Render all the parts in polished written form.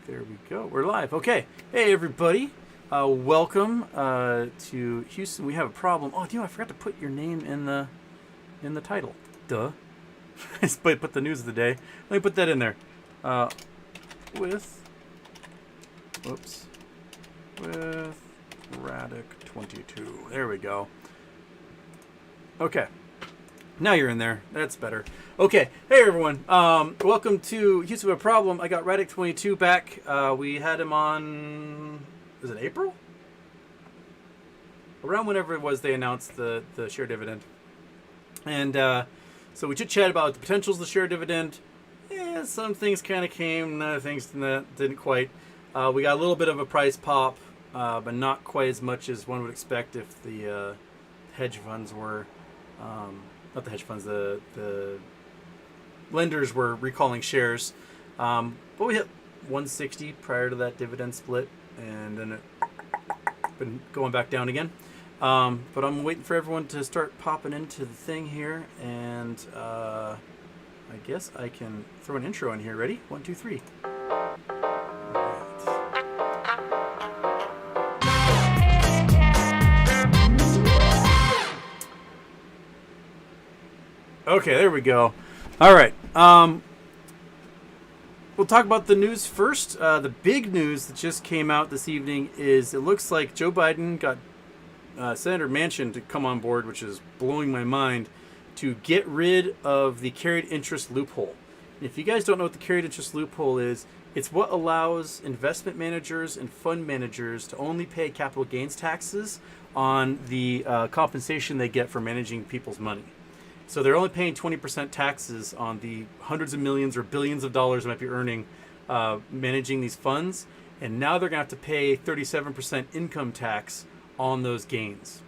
There we go. We're live. Okay. Hey, everybody. Welcome to Houston. We have a problem. Oh, I forgot to put your name in the title. Duh. I put the news of the day. Let me put that in there. With raddoc22. There we go. Okay. Now you're in there. That's better. Okay. Hey, everyone. Welcome to Houston with a Problem. I got raddoc22 back. We had him on, was it April? Around whenever it was they announced the share dividend. And so we chit-chat about the potentials of the share dividend. Some things kind of came, other things didn't quite. We got a little bit of a price pop, but not quite as much as one would expect if the hedge funds were... not the hedge funds, the lenders were recalling shares. But we hit 160 prior to that dividend split, and then it's been going back down again. But I'm waiting for everyone to start popping into the thing here, and I guess I can throw an intro in here. Ready? 1, 2, 3. Okay, there we go. All right. We'll talk about the news first. The big news that just came out this evening is it looks like Joe Biden got Senator Manchin to come on board, which is blowing my mind, to get rid of the carried interest loophole. If you guys don't know what the carried interest loophole is, it's what allows investment managers and fund managers to only pay capital gains taxes on the compensation they get for managing people's money. So they're only paying 20% taxes on the hundreds of millions or billions of dollars they might be earning managing these funds. And now they're going to have to pay 37% income tax on those gains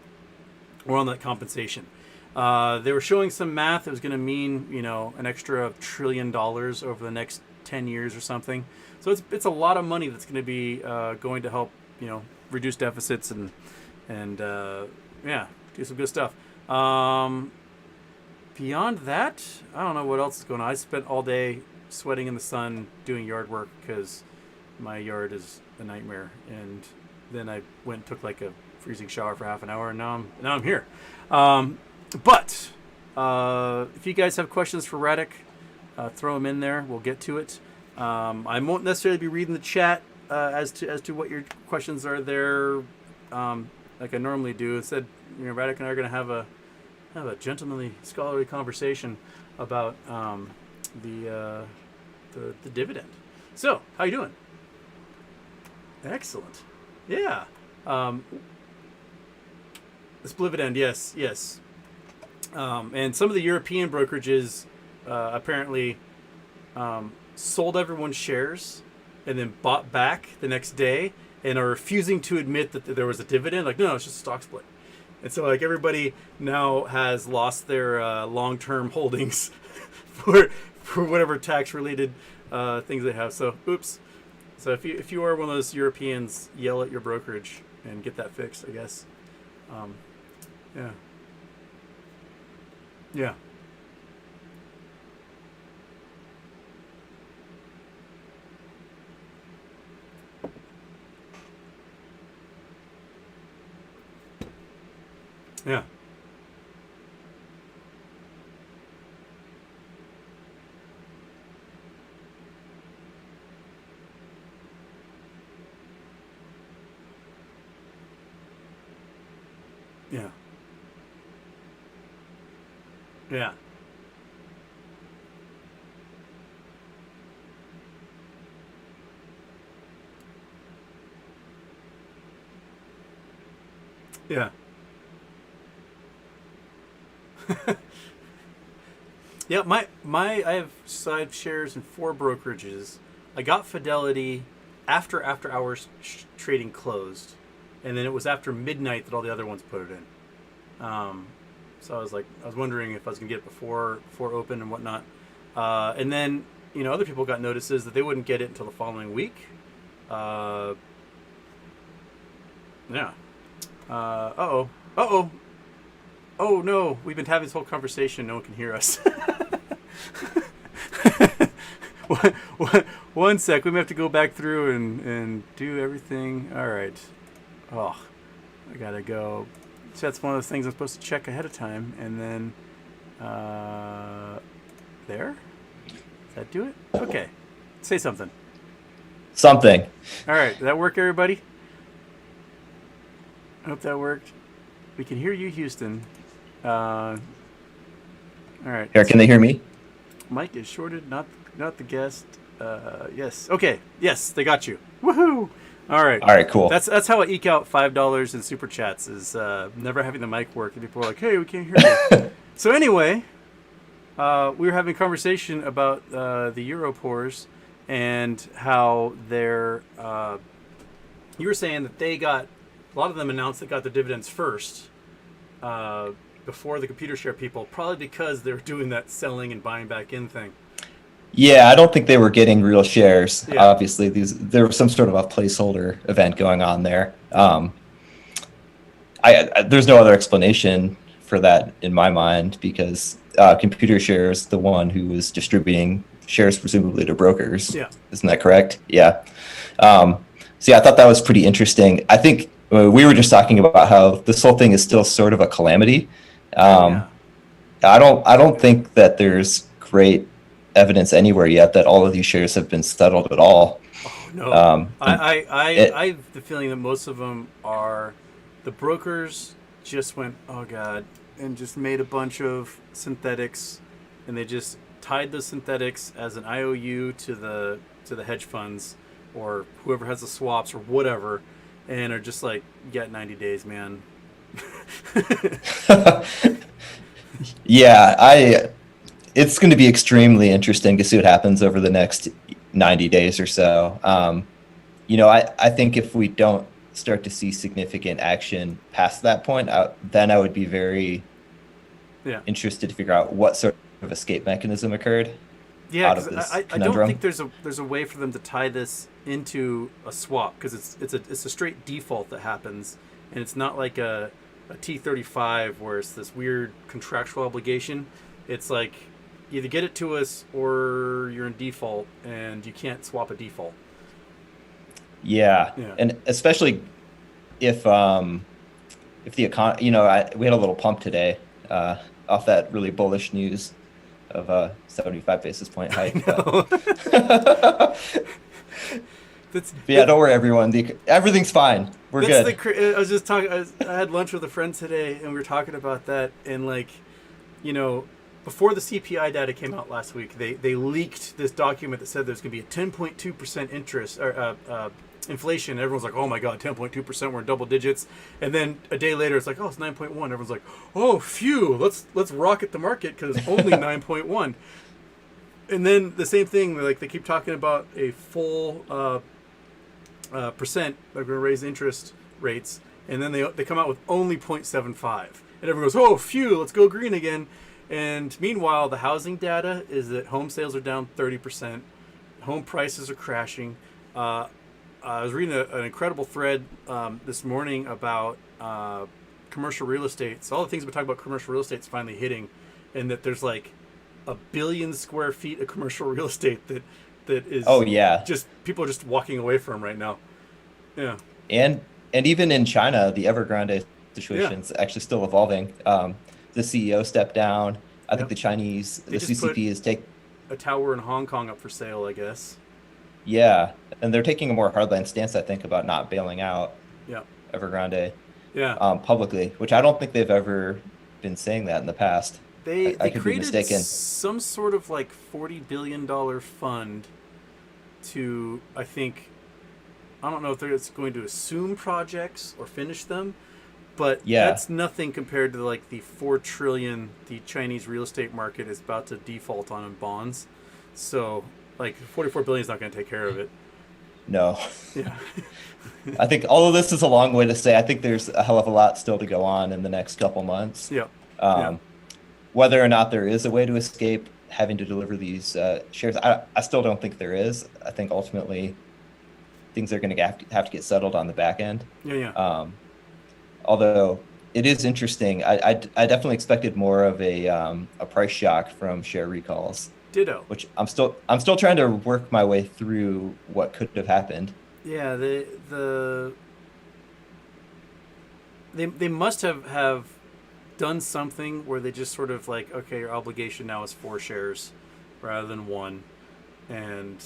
or on that compensation. They were showing some math. It was going to mean, an extra $1 trillion over the next 10 years or something. So it's a lot of money that's going to be going to help, reduce deficits and do some good stuff. Beyond that, I don't know what else is going on. I spent all day sweating in the sun doing yard work because my yard is a nightmare. And then I went and took like a freezing shower for half an hour, and now I'm here. But if you guys have questions for Raddoc, throw them in there. We'll get to it. I won't necessarily be reading the chat as to what your questions are there, like I normally do. Instead, Raddoc and I are going to have a gentlemanly, scholarly conversation about the dividend. So, how you doing? Excellent. Yeah. The split dividend, yes. And some of the European brokerages apparently sold everyone's shares and then bought back the next day and are refusing to admit that there was a dividend. Like, no, it's just a stock split. And so, everybody now has lost their long-term holdings for whatever tax-related things they have. So, oops. So, if you are one of those Europeans, yell at your brokerage and get that fixed, I guess. Yeah. Yeah. Yeah. Yeah. Yeah. Yeah. Yeah, I have side shares in 4 brokerages. I got Fidelity after hours trading closed, and then it was after midnight that all the other ones put it in. So I was wondering if I was gonna get it before open and whatnot. And then other people got notices that they wouldn't get it until the following week. Yeah. Oh no, we've been having this whole conversation. No one can hear us. One sec. We may have to go back through and do everything. All right. Oh, I gotta go. So that's one of those things I'm supposed to check ahead of time, and then there. Does that do it? Okay. Say something. Something. All right. Did that work, everybody? I hope that worked. We can hear you, Houston. All right. Here, can they hear me? Mike is shorted, not the guest. Yes. Okay. Yes, they got you. Woohoo! All right. All right, cool. That's how I eke out $5 in super chats. Is never having the mic work, and people are like, "Hey, we can't hear you." So anyway, we were having a conversation about the Euro pores and how they're. You were saying that they got a lot of them announced that got the dividends first. Before the computer share people, probably because they were doing that selling and buying back in thing. Yeah, I don't think they were getting real shares. Yeah. Obviously, there was some sort of a placeholder event going on there. There's no other explanation for that in my mind, because computer shares the one who was distributing shares presumably to brokers. Yeah. Isn't that correct? Yeah. So yeah, I thought that was pretty interesting. I think we were just talking about how this whole thing is still sort of a calamity. Yeah. I don't think that there's great evidence anywhere yet that all of these shares have been settled at all. Oh no. I have the feeling that most of them are the brokers just went, oh god, and just made a bunch of synthetics, and they just tied the synthetics as an IOU to the hedge funds or whoever has the swaps or whatever, and are just like, you got 90 days, man. Yeah, it's going to be extremely interesting to see what happens over the next 90 days or so. I think if we don't start to see significant action past that point, then I would be very interested to figure out what sort of escape mechanism occurred. Yeah, because I don't think there's a way for them to tie this into a swap, because it's a straight default that happens, and it's not like a T35 where it's this weird contractual obligation. It's like either get it to us or you're in default, and you can't swap a default. Yeah. And especially if the economy, we had a little pump today off that really bullish news of a 75 basis point hike. Don't worry, everyone. Everything's fine. We're good. I was just talking. I had lunch with a friend today, and we were talking about that. And before the CPI data came out last week, they leaked this document that said there's going to be a 10.2% interest or inflation. Everyone's like, oh my god, 10.2%, we're in double digits. And then a day later, it's like, oh, it's 9.1. Everyone's like, oh, phew, let's rocket the market because it's only 9.1. And then the same thing, like they keep talking about a full percent. They're going to raise interest rates, and then they come out with only 0.75, and everyone goes, oh, phew, let's go green again. And meanwhile, the housing data is that home sales are down 30%, home prices are crashing. I was reading an incredible thread this morning about commercial real estate. So all the things we talk about commercial real estate is finally hitting, and that there's like 1 billion square feet of commercial real estate that is just people are just walking away from right now. Yeah. And even in China, the Evergrande situation is actually still evolving. The CEO stepped down. I think the CCP is taking a tower in Hong Kong up for sale, I guess. Yeah, and they're taking a more hardline stance, I think, about not bailing out Evergrande publicly, which I don't think they've ever been saying that in the past. They could be mistaken. Created some sort of like $40 billion fund to, I don't know if they're going to assume projects or finish them, but that's nothing compared to like the $4 trillion the Chinese real estate market is about to default on in bonds. So like 44 billion is not going to take care of it. No. Yeah. I think all of this is a long way to say I think there's a hell of a lot still to go on in the next couple months. Yeah. Whether or not there is a way to escape having to deliver these shares, I still don't think there is. I think ultimately things are going to have to get settled on the back end. Yeah. Although it is interesting, I definitely expected more of a price shock from share recalls. Ditto. which I'm still trying to work my way through what could have happened. Yeah, they must have done something where they just sort of like, okay, your obligation now is 4 shares rather than one, and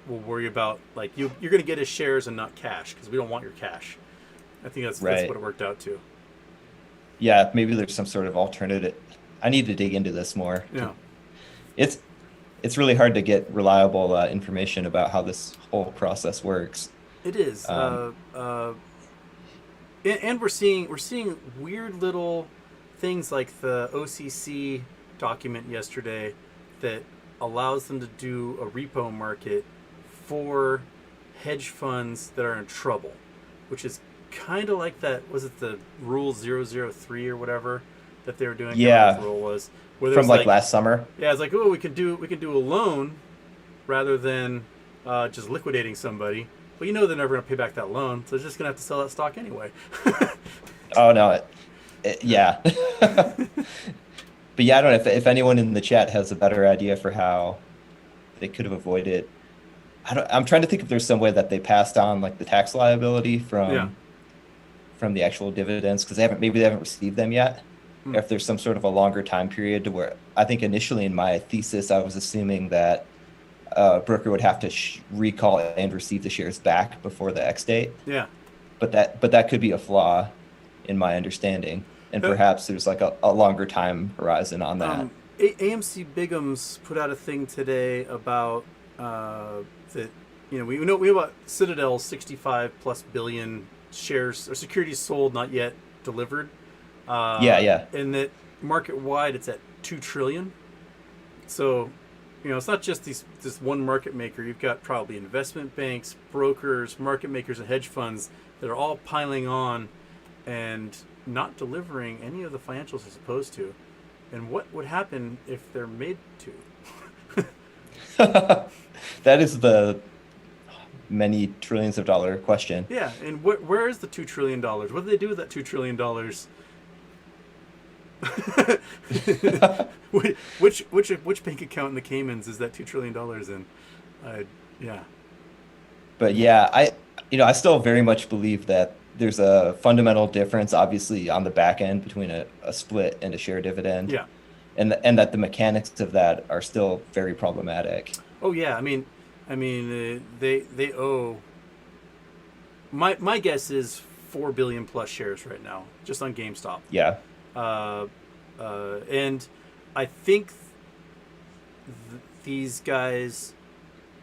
we'll worry about like you're going to get his shares and not cash because we don't want your cash. I think that's Right. what it worked out to. Yeah, maybe there's some sort of alternative. I need to dig into this more. Yeah, It's it's really hard to get reliable information about how this whole process works. it is. Um, And we're seeing weird little things like the OCC document yesterday that allows them to do a repo market for hedge funds that are in trouble, which is kind of like that. Was it the Rule 003 or whatever that they were doing? I can't remember what yeah, the rule was. Where from there's like like, last summer. yeah, it's like, oh, we can do a loan rather than just liquidating somebody. But they're never going to pay back that loan, so they're just going to have to sell that stock anyway. Oh no, yeah. But yeah, I don't know if anyone in the chat has a better idea for how they could have avoided. I'm trying to think if there's some way that they passed on like the tax liability Yeah. from the actual dividends because maybe they haven't received them yet. Hmm. Or if there's some sort of a longer time period to where I think initially in my thesis I was assuming that broker would have to recall and receive the shares back before the X date, Yeah. but that could be a flaw in my understanding, and perhaps there's like a longer time horizon on that. AMC Bigham's put out a thing today about that. We know about Citadel's 65 plus billion shares or securities sold, not yet delivered. Yeah. And that market wide, it's at 2 trillion. So, it's not just this one market maker. You've got probably investment banks, brokers, market makers, and hedge funds that are all piling on and not delivering any of the financials they're supposed to. And what would happen if they're made to? That is the many trillions of dollar question. Yeah, and where is the $2 trillion? What do they do with that $2 trillion? which bank account in the Caymans is that $2 trillion in? Yeah. But yeah, I still very much believe that there's a fundamental difference, obviously, on the back end between a split and a share dividend. Yeah. And that the mechanics of that are still very problematic. Oh yeah, I mean, they owe. My guess is 4 billion plus shares right now, just on GameStop. Yeah. And I think these guys,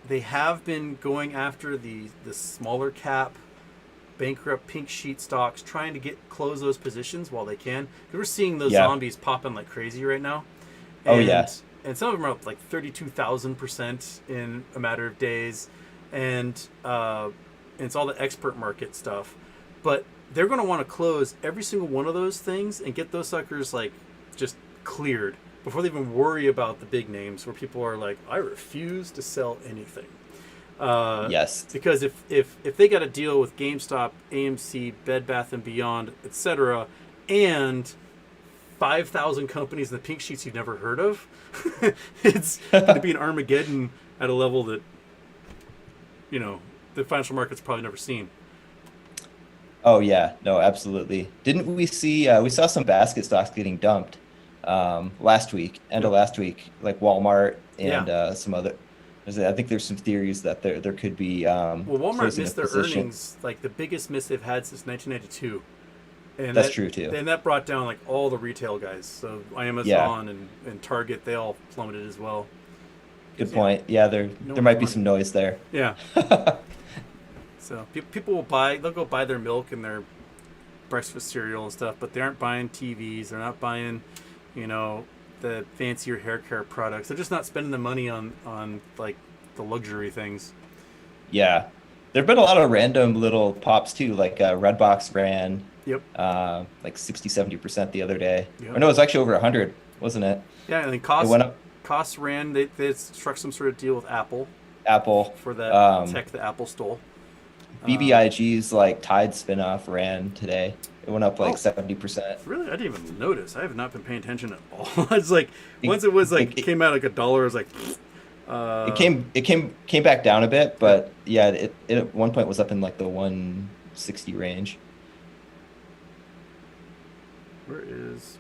they have been going after the smaller cap, bankrupt pink sheet stocks, trying to close those positions while they can. We're seeing those zombies popping like crazy right now. And, Oh yeah. And some of them are up like 32,000% in a matter of days, and it's all the expert market stuff. But they're going to want to close every single one of those things and get those suckers like just cleared before they even worry about the big names where people are like, I refuse to sell anything. Yes. Because if they got to deal with GameStop, AMC, Bed Bath and Beyond, etc., and 5,000 companies in the pink sheets you've never heard of, it's going to be an Armageddon at a level that the financial market's probably never seen. Oh yeah, no, absolutely. Didn't we see? We saw some basket stocks getting dumped last week, end of last week, like Walmart and some other. I think there's some theories that there could be. Well, Walmart closing missed a their position. earnings, like the biggest miss they've had since 1992. And That's true too. And that brought down like all the retail guys. So Amazon and Target, they all plummeted as well. Good point. Yeah, there might be some noise there. Yeah. So people will they'll go buy their milk and their breakfast cereal and stuff, but they aren't buying TVs. They're not buying, the fancier hair care products. They're just not spending the money on like the luxury things. Yeah, there've been a lot of random little pops too. Like Redbox ran. Yep. Like 60-70% the other day. Yep. Or no, it was actually over 100, wasn't it? Yeah, and then It went up. Costs ran. They struck some sort of deal with Apple Apple. for that tech that Apple stole. BBIG's like Tide spinoff ran today. It went up like Oh, 70%. really? I didn't even notice. I have not been paying attention at all. It's like It, once it was like it, came out like $1, I was like, it uh, came back down a bit, yeah. but yeah, it at one point was up in like the 160 range. Where is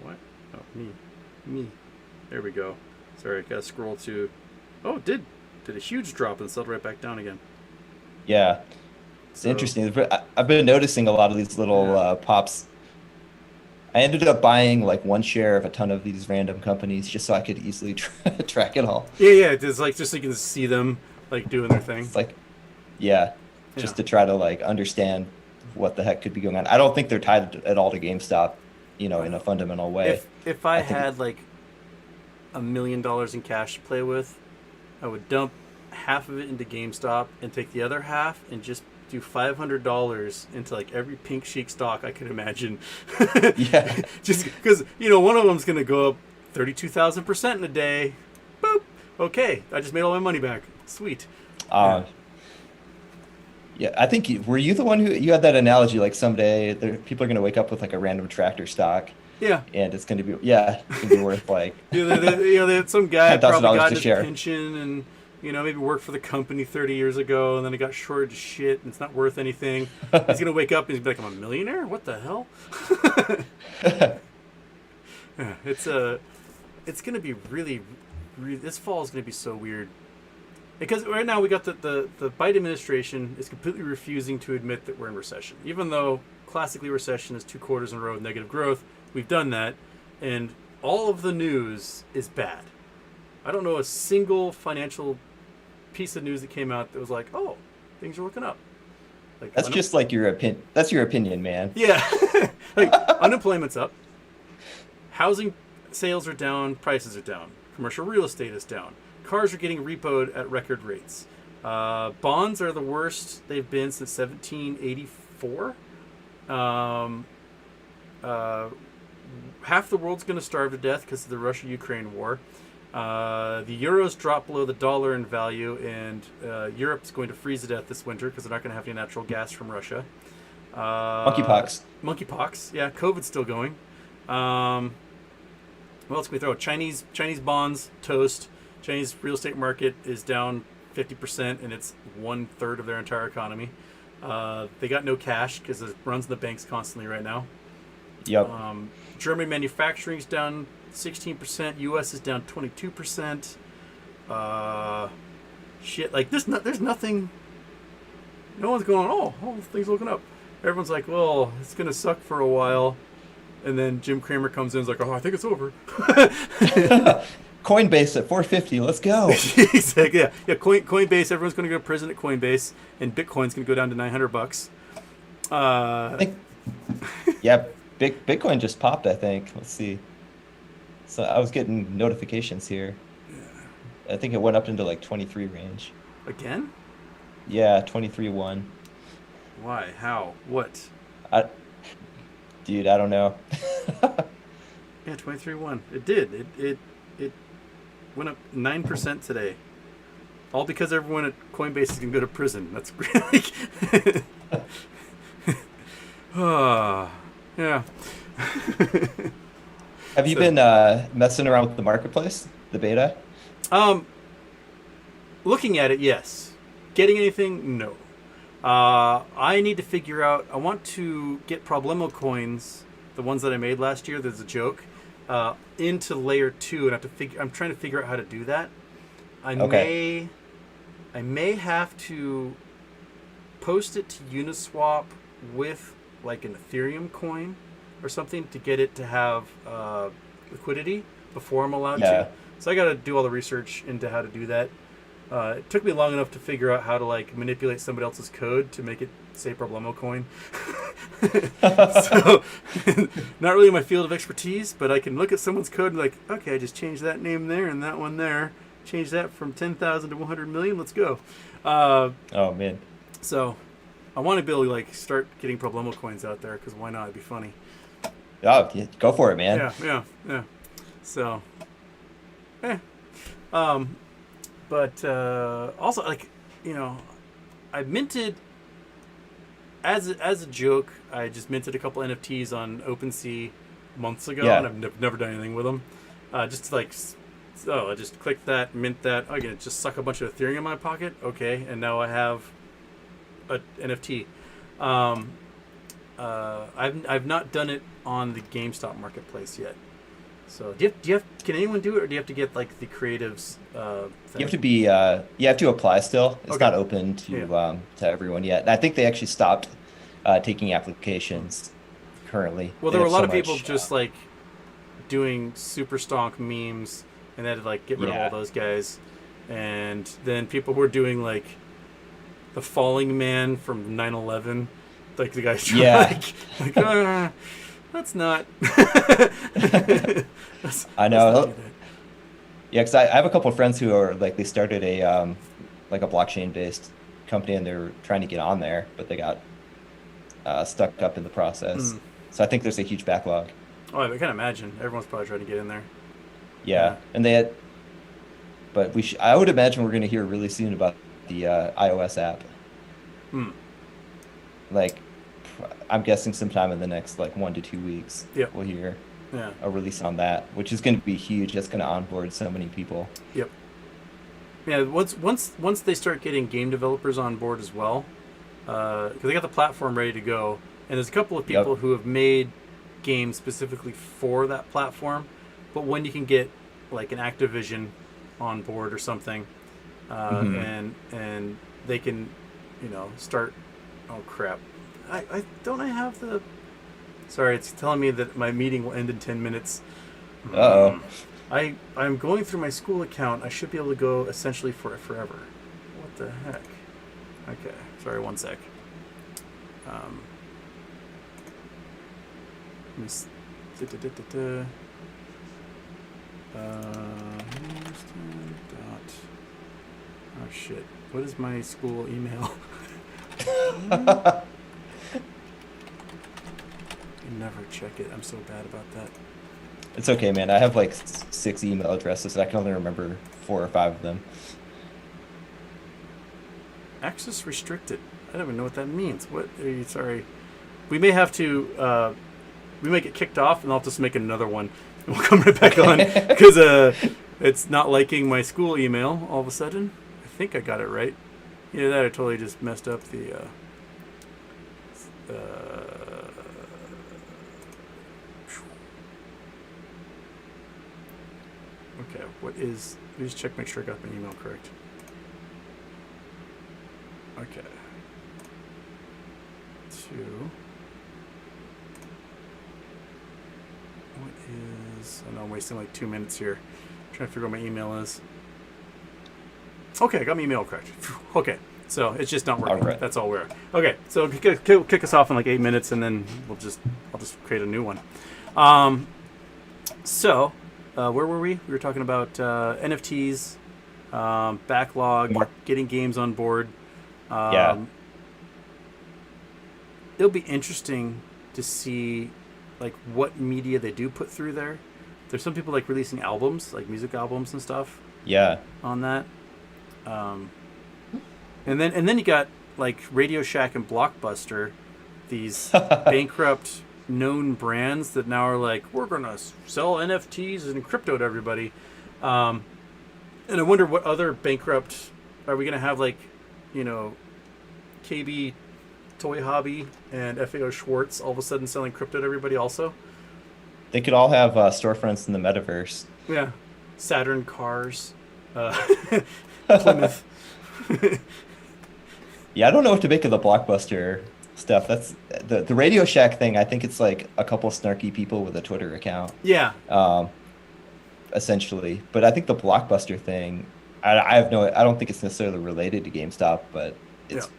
what? Oh, me. There we go. Sorry, I gotta scroll to. Oh, it did a huge drop and settled right back down again. Yeah, it's So interesting. I've been noticing a lot of these little yeah, pops. I ended up buying like one share of a ton of these random companies just so I could easily track it all. yeah. It's like just so you can see them like doing their thing. It's like, yeah, Yeah. just to try to like understand what the heck could be going on. I don't think they're tied at all to GameStop, in a Well, fundamental way. if I I think, had like $1 million in cash to play with, I would dump half of it into GameStop and take the other half and just do $500 into like every pink chic stock I could imagine. yeah, Just because one of them's gonna go up 32,000% in a day. Boop. Okay, I just made all my money back. Sweet. Yeah. uh, yeah. I think were you the one who you had that analogy like someday people are going to wake up with like a random tractor stock Yeah. and it's going to be yeah, it's going to be worth like They had some guy probably $10,000 got to his share. pension and maybe worked for the company 30 years ago and then it got shorted to shit and it's not worth anything. He's gonna wake up and he's gonna be like, I'm a millionaire. What the hell? Yeah, it's gonna be really, really. This fall is gonna be so weird because right now we got the Biden administration is completely refusing to admit that we're in recession, even though classically recession is 2 quarters in a row of negative growth. We've done that, and all of the news is bad. I don't know a single financial piece of news that came out that was like, oh, things are looking up. Like That's just like your opinion. That's your opinion, man. yeah, like unemployment's up, housing sales are down, prices are down, commercial real estate is down, cars are getting repoed at record rates, bonds are the worst they've been since 1784. Um, uh, Half the world's going to starve to death because of the Russia-Ukraine war. The euro's dropped below the dollar in value, and Europe's going to freeze to death this winter because they're not going to have any natural gas from Russia. Monkeypox. Monkeypox. Yeah, COVID's still going. What else can we throw? Chinese bonds toast. Chinese real estate market is down 50%, and it's 1/3 of their entire economy. They got no cash because it runs in the banks constantly right now. Yep. German manufacturing's down 16%. U.S. is down 22%. Shit, like there's nothing. No one's going, oh, things looking up. Everyone's like, well, it's gonna suck for a while, and then Jim Cramer comes in and is like, oh, I think it's over. Coinbase at 450. Let's go. He's like, yeah. Coinbase. Everyone's gonna go to prison at Coinbase, and Bitcoin's gonna go down to $900. I think. Yeah, Bitcoin just popped. I think. Let's see. So I was getting notifications here. I think it went up into like 23 range. Again? Yeah, 23.1. Why? How? What? I, dude, I don't know. Yeah, 23.1. It did. It went up 9% today. All because everyone at Coinbase is gonna go to prison. That's really. Yeah. Have you been messing around with the marketplace, the beta? Looking at it, yes. Getting anything, no. I need to figure out. I want to get Problemo coins, the ones that I made last year. There's a joke. Into layer 2, and I'm trying to figure out how to do that. Okay. I may have to post it to Uniswap with like an Ethereum coin or something to get it to have liquidity before I'm allowed Yeah. to. So I got to do all the research into how to do that. It took me long enough to figure out how to like manipulate somebody else's code to make it say Problemo coin. So not really my field of expertise, but I can look at someone's code and be like, okay, I just changed that name there and that one there. Change that from 10,000 to 100 million. Let's go. Oh man. So I want to be able to like start getting Problemo coins out there because why not? It'd be funny. Oh, yeah, go for it, man. Yeah. So, but also like, I minted as a joke, I just minted a couple NFTs on OpenSea months ago, Yeah. and I've never done anything with them. Just to, like, I just clicked that, mint that. Oh, again, just suck a bunch of Ethereum in my pocket. Okay, and now I have a NFT. I've not done it on the GameStop marketplace yet. So can anyone do it, or do you have to get like the creatives? Thing? You have to be you have to apply still. It's Okay. not open to everyone yet. And I think they actually stopped taking applications currently. Well, They there were a have lot so of people much, just like doing super stonk memes, and they had to like get rid of yeah. all those guys. And then people were doing like the falling man from 9/11, like the guys Yeah. like that's not. I Let's not know. do that. Yeah, because I have a couple of friends who are like they started a like a blockchain based company and they're trying to get on there, but they got stuck up in the process. Mm. So I think there's a huge backlog. Oh, I can imagine. Everyone's probably trying to get in there. Yeah, and they had, but I would imagine we're going to hear really soon about the iOS app. Hmm. Like, I'm guessing sometime in the next like 1 to 2 weeks, Yep. we'll hear Yeah. a release on that, which is going to be huge. That's going to onboard so many people. Yep. Yeah. Once they start getting game developers on board as well, because they got the platform ready to go, and there's a couple of people Yep. who have made games specifically for that platform. But when you can get like an Activision on board or something, Mhm. and they can, start. Oh crap! I have the. Sorry, it's telling me that my meeting will end in 10 minutes. Uh-oh. I'm going through my school account. I should be able to go essentially for forever. What the heck? Okay, sorry, one sec. Let me Houston dot. Oh shit! What is my school email? I never check it. I'm so bad about that. It's okay, man. I have like 6 email addresses. I can only remember 4 or 5 of them. Access restricted. I don't even know what that means. What are you? Sorry. We may have to. We may get kicked off, and I'll just make another one. And we'll come right back on because it's not liking my school email all of a sudden. I think I got it right. Yeah, that I totally just messed up the. Okay, what is? Let me just check, make sure I got my email correct. Okay. 2. What is? I know I'm wasting like 2 minutes here, trying to figure out what my email is. Okay, I got my email correct. Okay, so it's just not working. All right. That's all we're. Okay, so kick us off in like 8 minutes, and then I'll just create a new one. So, where were we? We were talking about NFTs, backlog, getting games on board. Yeah. It'll be interesting to see like what media they do put through there. There's some people like releasing albums, like music albums and stuff Yeah. on that. And then you got like Radio Shack and Blockbuster, these bankrupt known brands that now are like, we're gonna sell NFTs and crypto to everybody. And I wonder what other bankrupt are we gonna have, like, KB Toy Hobby and FAO Schwartz all of a sudden selling crypto to everybody also. They could all have storefronts in the metaverse. Yeah. Saturn cars. Plymouth. Yeah, I don't know what to make of the Blockbuster stuff. That's the Radio Shack thing. I think it's like a couple snarky people with a Twitter account, Yeah. essentially. But I think the Blockbuster thing, I don't think it's necessarily related to GameStop, but it's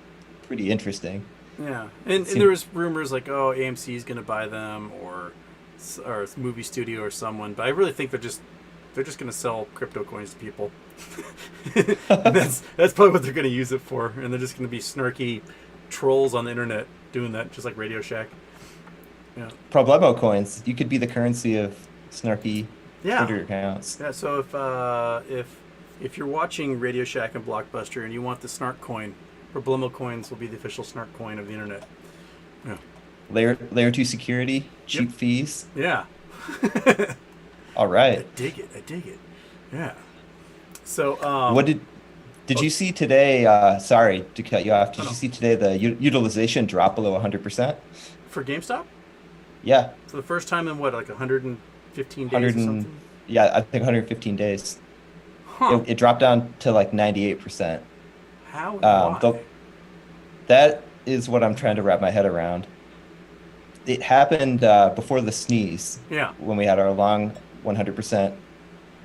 pretty interesting. Yeah, and there was rumors like, oh, AMC is going to buy them, or a movie studio or someone. But I really think they're just going to sell crypto coins to people. And that's probably what they're going to use it for, and they're just going to be snarky trolls on the internet doing that, just like Radio Shack. Yeah. Problemo coins. You could be the currency of snarky Twitter accounts. Yeah. So if you're watching Radio Shack and Blockbuster and you want the snark coin, Problemo coins will be the official snark coin of the internet. Yeah. Layer 2 security, Yep. cheap fees. Yeah. All I right. dig it. I dig it. Yeah. So, What did oh, you see today? Sorry to cut you off. oh Did you no, see today the utilization drop below 100%? for GameStop, Yeah, for the first time in what, like 115 days 100 or and something? yeah, I think 115 days. It, Huh. it dropped down to like 98%. How and Um, why? the, that is what I'm trying to wrap my head around. It happened before the sneeze Yeah. when we had our long 100%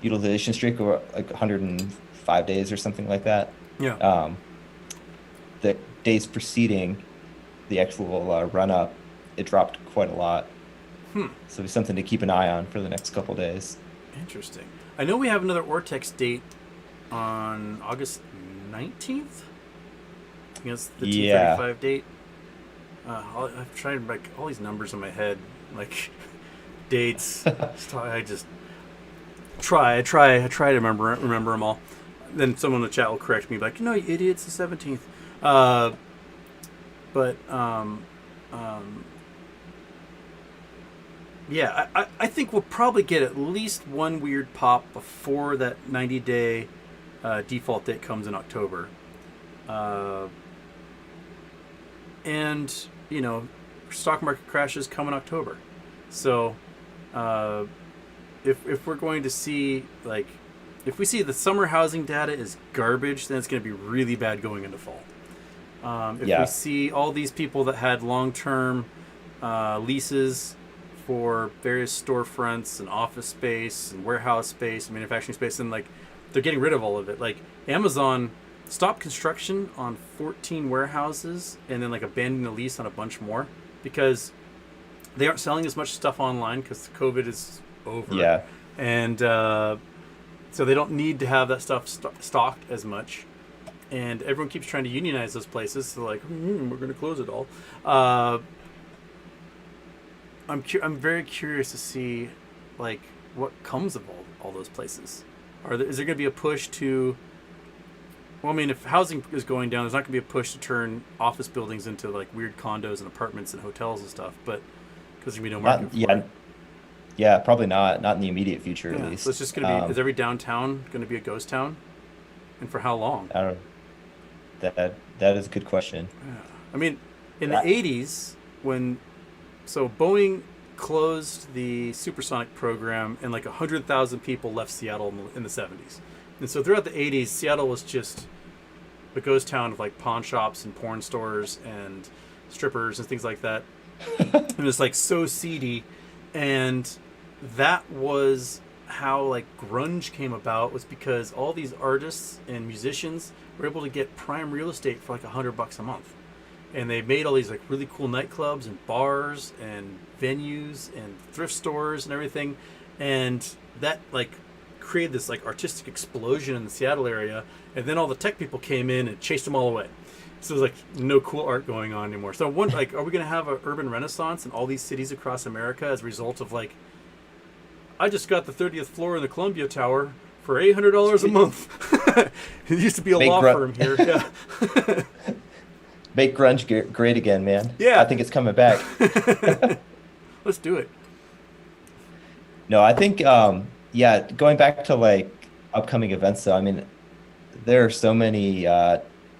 utilization streak or like 105 days or something like that. Yeah. Um, the days preceding the actual run up, it dropped quite a lot. Hmm. So it's something to keep an eye on for the next couple days. Interesting. I know we have another Ortex date on August 19th. I guess the Yeah. T35 date. I've tried to make all these numbers in my head, like dates. I just I try to remember them all. Then someone in the chat will correct me, like, "No, you idiot, it's the 17th." Uh, but um, yeah, I think we'll probably get at least one weird pop before that 90-day default date comes in October. Uh, and, stock market crashes come in October. So uh, if we're going to see, like, if we see the summer housing data is garbage, then it's going to be really bad going into fall. If we Yeah. see all these people that had long-term leases for various storefronts and office space and warehouse space and manufacturing space, and like they're getting rid of all of it. Like Amazon stopped construction on 14 warehouses and then like abandoning the lease on a bunch more because they aren't selling as much stuff online because COVID is over, Yeah. and so they don't need to have that stuff stocked as much. And everyone keeps trying to unionize those places. So like, we're going to close it all. I'm very curious to see, like, what comes of all those places. Is there going to be a push to? Well, I mean, if housing is going down, there's not going to be a push to turn office buildings into like weird condos and apartments and hotels and stuff. But because there's going to be no market Not for it. yeah. Yeah, probably not. Not in the immediate future, at Yeah. So it's least. just going to be. Is every downtown going to be a ghost town? And for how long? I don't. That is a good question. Yeah. I mean, in the I, 80s, when Boeing closed the supersonic program and like 100,000 people left Seattle in the 70s. And so throughout the 80s, Seattle was just a ghost town of like pawn shops and porn stores and strippers and things like that. It was like so seedy. And that was how like grunge came about, was because all these artists and musicians were able to get prime real estate for like $100 a month, and they made all these like really cool nightclubs and bars and venues and thrift stores and everything, and that like created this like artistic explosion in the Seattle area. And then all the tech people came in and chased them all away. So there's like no cool art going on anymore. So one, like, are we going to have an urban renaissance in all these cities across America as a result of like, I just got the 30th floor in the Columbia Tower for $800 a month. It used to be a make law grunge, firm here. Yeah. make grunge great again, man. I Yeah. think it's coming back. Let's do it. No, I think yeah, going back to like upcoming events though, I mean, there are so many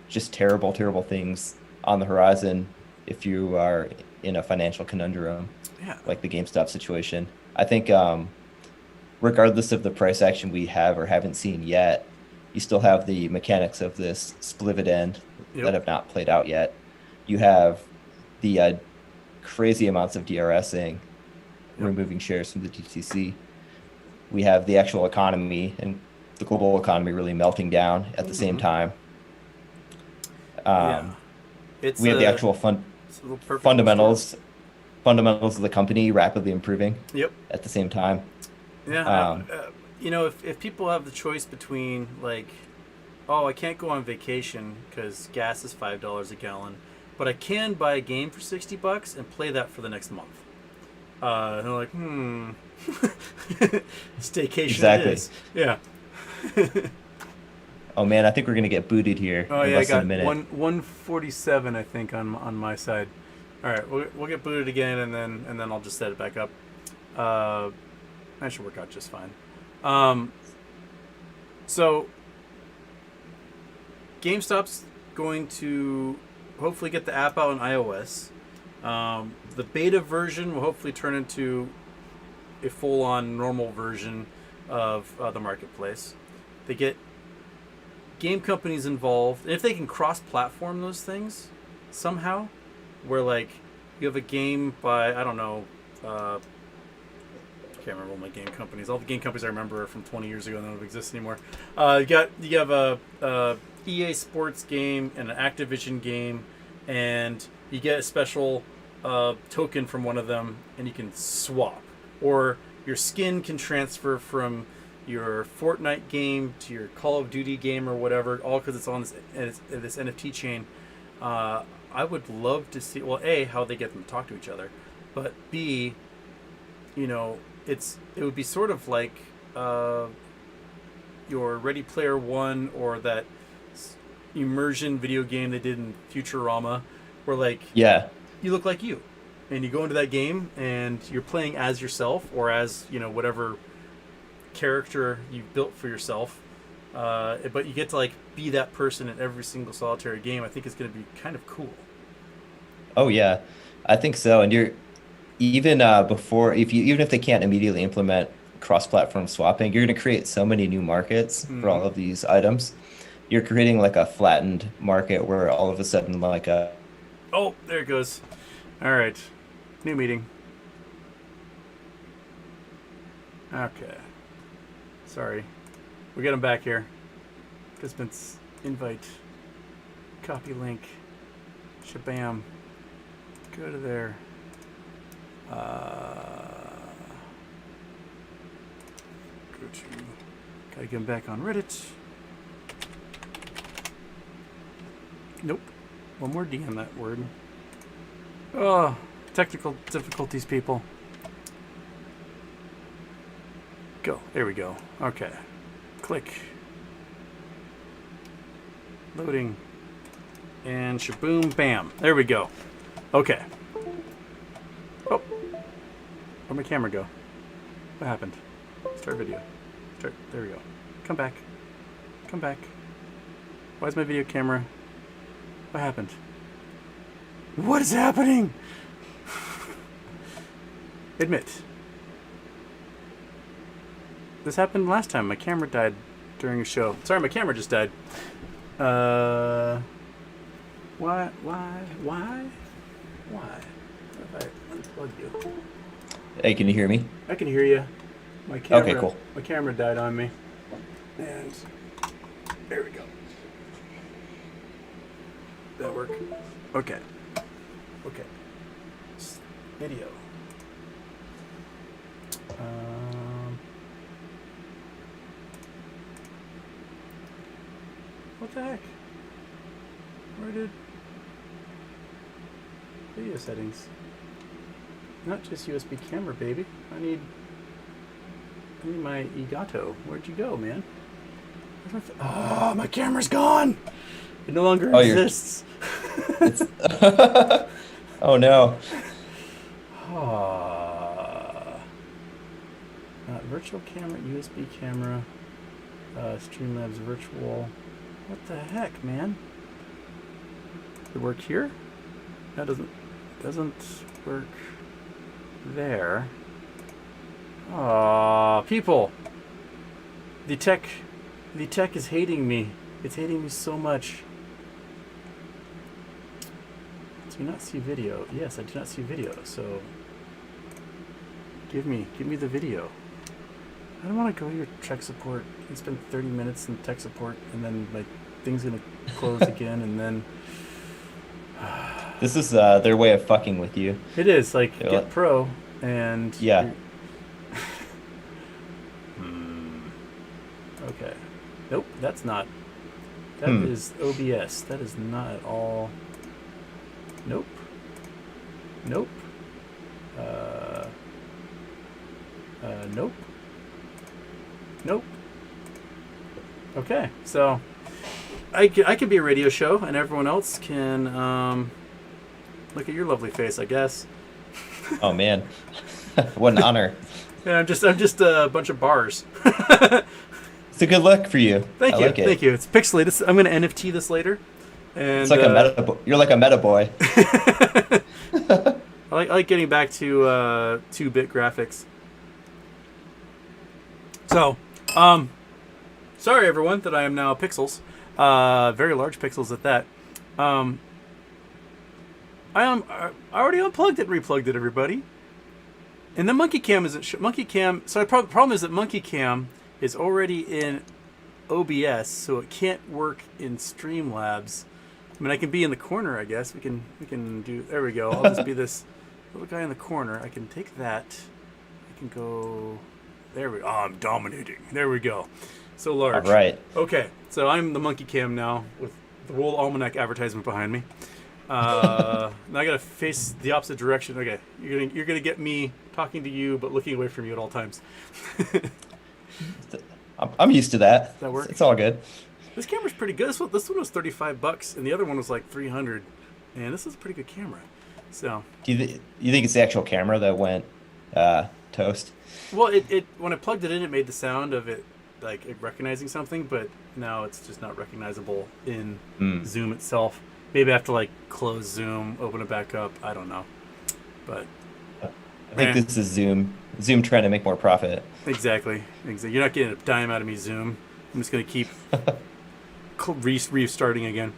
just terrible things on the horizon if you are in a financial conundrum Yeah. like the GameStop situation. I think regardless of the price action we have or haven't seen yet, you still have the mechanics of this dividend that Yep. have not played out yet. You have the crazy amounts of DRSing, Yep. removing shares from the DTC. We have the actual economy and the global economy really melting down at the same time. Yeah. It's We have the actual it's a little perfect fundamentals of the company rapidly improving storm. Yep. at the same time. Yeah. Um, If people have the choice between like, oh, I can't go on vacation because gas is $5 a gallon, but I can buy a game for $60 and play that for the next month. And they're like, staycation Exactly. it is. Yeah. Oh man, I think we're gonna get booted here Oh in yeah, I less than got a minute. 147, I think, on my side. All right, we'll get booted again, and then I'll just set it back up. That should work out just fine. So GameStop's going to hopefully get the app out on iOS. The beta version will hopefully turn into a full-on normal version of the marketplace. They get game companies involved, and if they can cross-platform those things somehow, where like you have a game by, I don't know, I can't remember all my game companies. All the game companies I remember are from 20 years ago and don't exist anymore. You have a EA Sports game and an Activision game, and you get a special token from one of them, and you can swap, or your skin can transfer from your Fortnite game to your Call of Duty game or whatever, all because it's on this NFT chain. I would love to see, well, A, how they get them to talk to each other, but B, you know, it would be sort of like your Ready Player One or that immersion video game they did in Futurama, where like Yeah. you look like you, and you go into that game and you're playing as yourself or as, you know, whatever character you built for yourself, but you get to like be that person in every single solitary game. I think it's going to be kind of cool. Oh yeah, I think so. And you're even before even if they can't immediately implement cross-platform swapping, you're going to create so many new markets for all of these items. You're creating like a flattened market where all of a sudden like a Oh, there it goes. All right, new meeting. Okay, sorry, we got him back here. Participants invite, copy link, shabam. Go to there. Go to. Gotta get him back on Reddit. Nope. One more D on that word. Oh, technical difficulties, people. Go. There we go. Okay. Click. Loading. And shaboom, bam. There we go. Okay. Oh. Where'd my camera go? What happened? Start video. Start. There we go. Come back. Come back. Why is my video camera? What happened? What is happening? Admit. This happened last time. My camera died during a show. Sorry, my camera just died. Why? What if I unplug you? Hey, can you hear me? I can hear you. My camera, Okay, cool. My camera died on me. And there we go. That work? Okay. Okay. Video. What the heck? Where did video settings? Not just USB camera, baby. I need my Elgato. Where'd you go, man? Oh, my camera's gone. It no longer exists. Oh no. Virtual camera, USB camera, Streamlabs virtual. What the heck, man? Does it work here? That doesn't work there. Aw, people. The tech is hating me. It's hating me so much. Do you not see video? Yes, I do not see video. So give me the video. I don't want to go to your tech support and spend 30 minutes in tech support, and then my thing's gonna close again, and then This is their way of fucking with you. it is like They're get like- pro and Yeah. Okay. Nope, that's not. That is OBS. That is not at all. Nope. Nope. Nope. Nope. Okay, so I could be a radio show, and everyone else can Look at your lovely face, I guess. Oh man, what an honor. Yeah, I'm just a bunch of bars. It's a good look for you. I Thank you, like thank it. you. It's pixelated. I'm gonna NFT this later, It's and like a meta. You're like a meta boy. I like getting back to 2-bit graphics. So, sorry everyone that I am now pixels, very large pixels at that. Um, I already unplugged it, replugged it, everybody. And the monkey cam isn't monkey cam. So the problem is that monkey cam is already in OBS, so it can't work in Streamlabs. I mean, I can be in the corner, I guess. We can do. There we go. I'll just be this little guy in the corner. I can take that. I can go. There we. Oh, I'm dominating. There we go. So large. All right. Okay, so I'm the monkey cam now with the World Almanac advertisement behind me. Now I gotta face the opposite direction. Okay, you're gonna get me talking to you, but looking away from you at all times. I'm used to that. Does that work? It's all good. This camera's pretty good. This one was $35, and the other one was like $300. And this is a pretty good camera. So. You think it's the actual camera that went toast? Well, it when I plugged it in, it made the sound of it like it recognizing something, but now it's just not recognizable in Zoom itself. Maybe I have to like close Zoom, open it back up. I don't know, but I think this is Zoom trying to make more profit. Exactly. You're not getting a dime out of me, Zoom. I'm just gonna keep restarting again.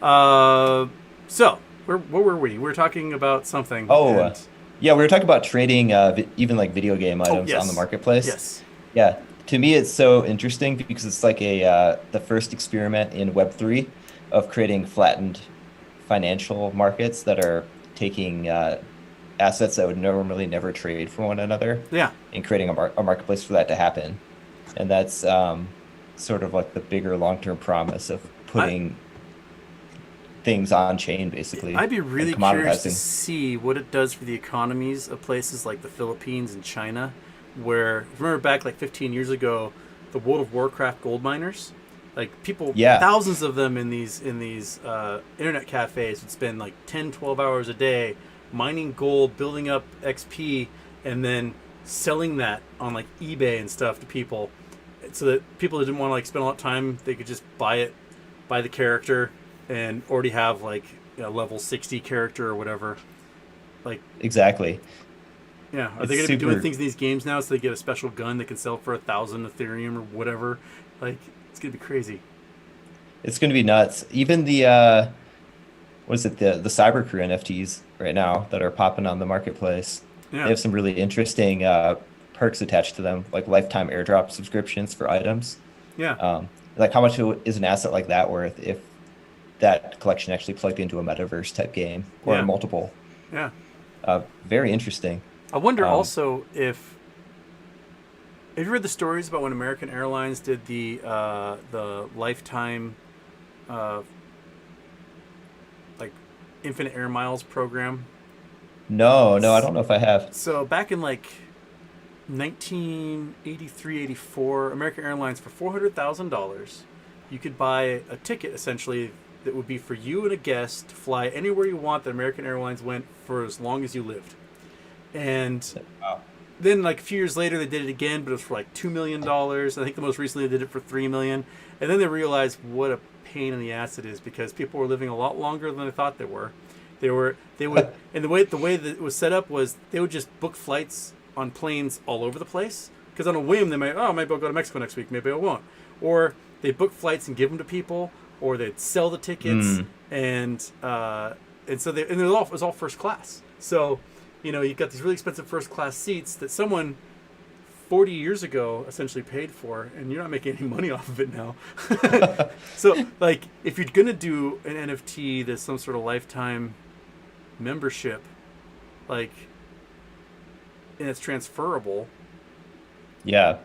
So what were we? We were talking about something. Oh, yeah, we were talking about trading even like video game items on the marketplace. Yes. Yeah. To me, it's so interesting because it's like the first experiment in Web3 of creating flattened financial markets that are taking assets that would normally never trade for one another. Yeah. And creating a marketplace for that to happen. And that's sort of like the bigger long-term promise of putting things on chain, basically. I'd be really curious to see what it does for the economies of places like the Philippines and China, where, remember back like 15 years ago, the World of Warcraft gold miners, like people, thousands of them in these internet cafes would spend like 10, 12 hours a day mining gold, building up XP, and then selling that on like eBay and stuff to people, so that people that didn't want to like spend a lot of time, they could just buy the character and already have like a level 60 character or whatever. Like exactly. Yeah, are they going to be doing things in these games now so they get a special gun that can sell for 1,000 Ethereum or whatever? Like, it's going to be crazy. It's going to be nuts. Even the what is it, the Cybercrew NFTs right now that are popping on the marketplace. Yeah. They have some really interesting perks attached to them, like lifetime airdrop subscriptions for items. Yeah. Like how much is an asset like that worth if that collection actually plugged into a metaverse type game or multiple? Yeah. Very interesting. I wonder also if have you read the stories about when American Airlines did the lifetime like infinite air miles program? No, I don't know if I have. So back in like 1983, 84, American Airlines, for $400,000, you could buy a ticket essentially that would be for you and a guest to fly anywhere you want that American Airlines went for as long as you lived. And then like a few years later they did it again, but it was for like $2 million. I think the most recently they did it for $3 million. And then they realized what a pain in the ass it is because people were living a lot longer than they thought they were. They would and the way that it was set up was they would just book flights on planes all over the place, because on a whim they maybe I'll go to Mexico next week, maybe I won't. Or they book flights and give them to people, or they'd sell the tickets and so it was all first class. So you've got these really expensive first class seats that someone 40 years ago essentially paid for, and you're not making any money off of it now. So like if you're gonna do an NFT that's some sort of lifetime membership, like, and it's transferable. Yeah.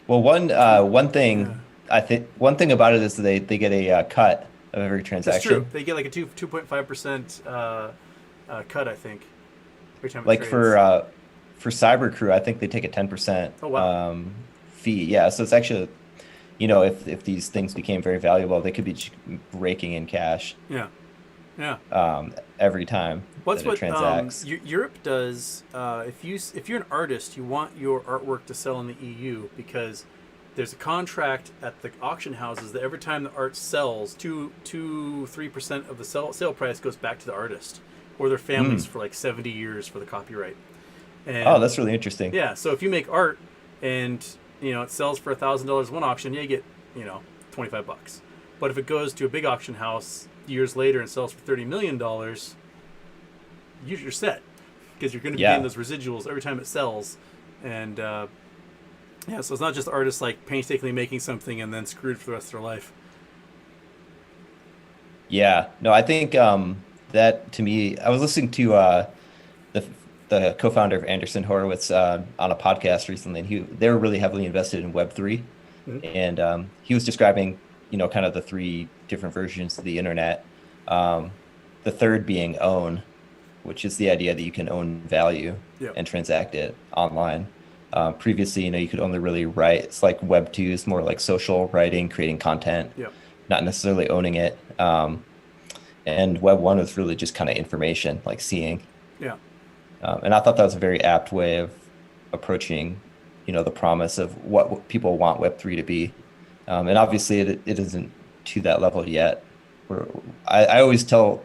Well, one thing one thing about it is they get a cut of every transaction. That's true. They get like a 2.5% cut, I think, every time. Like for Cybercrew, I think they take a 10% fee. Yeah, so it's actually, if these things became very valuable, they could be raking in cash. Yeah. Yeah. every time What's that it what transacts. Europe does. If you're an artist, you want your artwork to sell in the EU because there's a contract at the auction houses that every time the art sells, 3% of the sale price goes back to the artist or their families Mm. for like 70 years for the copyright. Oh, And that's really interesting. yeah, so if you make art and it sells for $1,000 one auction, yeah, you get 25 bucks. But if it goes to a big auction house years later and sells for $30 million, you're set because you're going to be getting Yeah. those residuals every time it sells. And yeah, so it's not just artists like painstakingly making something and then screwed for the rest of their life. Yeah. No, I think that to me, I was listening to the the co-founder of Anderson Horowitz on a podcast recently, and they were really heavily invested in Web3, Mm-hmm. and he was describing, kind of the three different versions of the internet. Um, the third being own, which is the idea that you can own value Yeah. and transact it online. Previously, you could only really write. It's like Web2 is more like social writing, creating content, Yeah. not necessarily owning it. And Web1 was really just kind of information, like seeing. Yeah. And I thought that was a very apt way of approaching, the promise of what people want Web3 to be. And obviously, it isn't to that level yet. I always tell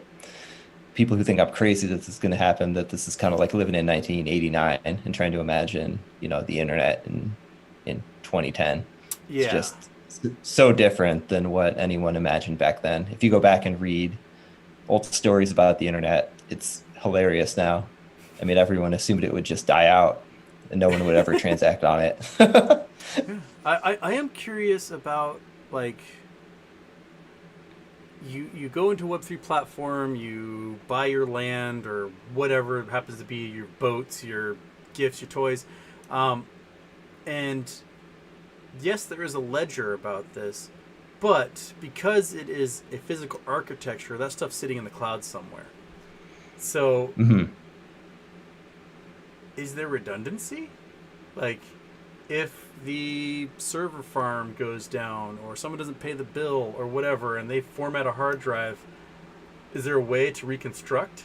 people who think I'm crazy that this is going to happen, that this is kind of like living in 1989 and trying to imagine, the internet in 2010. It's Yeah. just so different than what anyone imagined back then. If you go back and read old stories about the internet, it's hilarious now. I mean, everyone assumed it would just die out and no one would ever transact on it. I am curious about like you go into a Web3 platform, you buy your land or whatever it happens to be, your boats, your gifts, your toys, and yes, there is a ledger about this, but because it is a physical architecture, that stuff's sitting in the cloud somewhere. So, Hmm. is there redundancy? Like, if the server farm goes down or someone doesn't pay the bill or whatever and they format a hard drive, is there a way to reconstruct?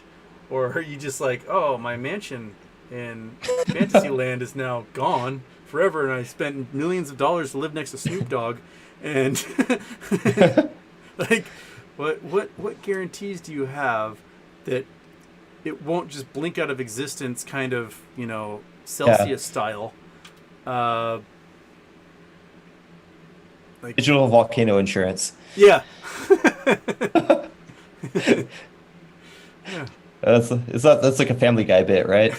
Or are you just like, oh, my mansion in Fantasyland is now gone forever and I spent millions of dollars to live next to Snoop Dogg and like what guarantees do you have that it won't just blink out of existence kind of, Yeah. Celsius style? Uh, like, Digital volcano insurance. yeah. Yeah. That's like a Family Guy bit, right?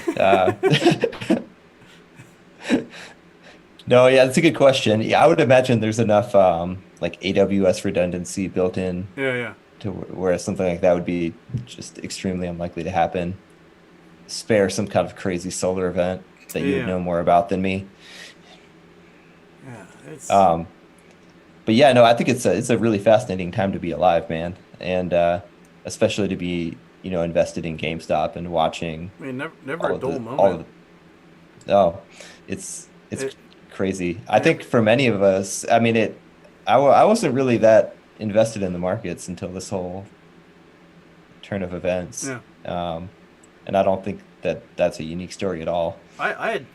No, yeah, that's a good question. Yeah, I would imagine there's enough like AWS redundancy built in Yeah, yeah. to where something like that would be just extremely unlikely to happen. Spare some kind of crazy solar event that you would Yeah. know more about than me. Yeah. It's Um, but yeah, no, I think it's a really fascinating time to be alive, man, and especially to be invested in GameStop and watching I mean never all a of dull the all moment. of oh, it's It, crazy. I yeah. think for many of us, I mean I wasn't really that invested in the markets until this whole turn of events, Yeah. um, and I don't think that that's a unique story at all. I had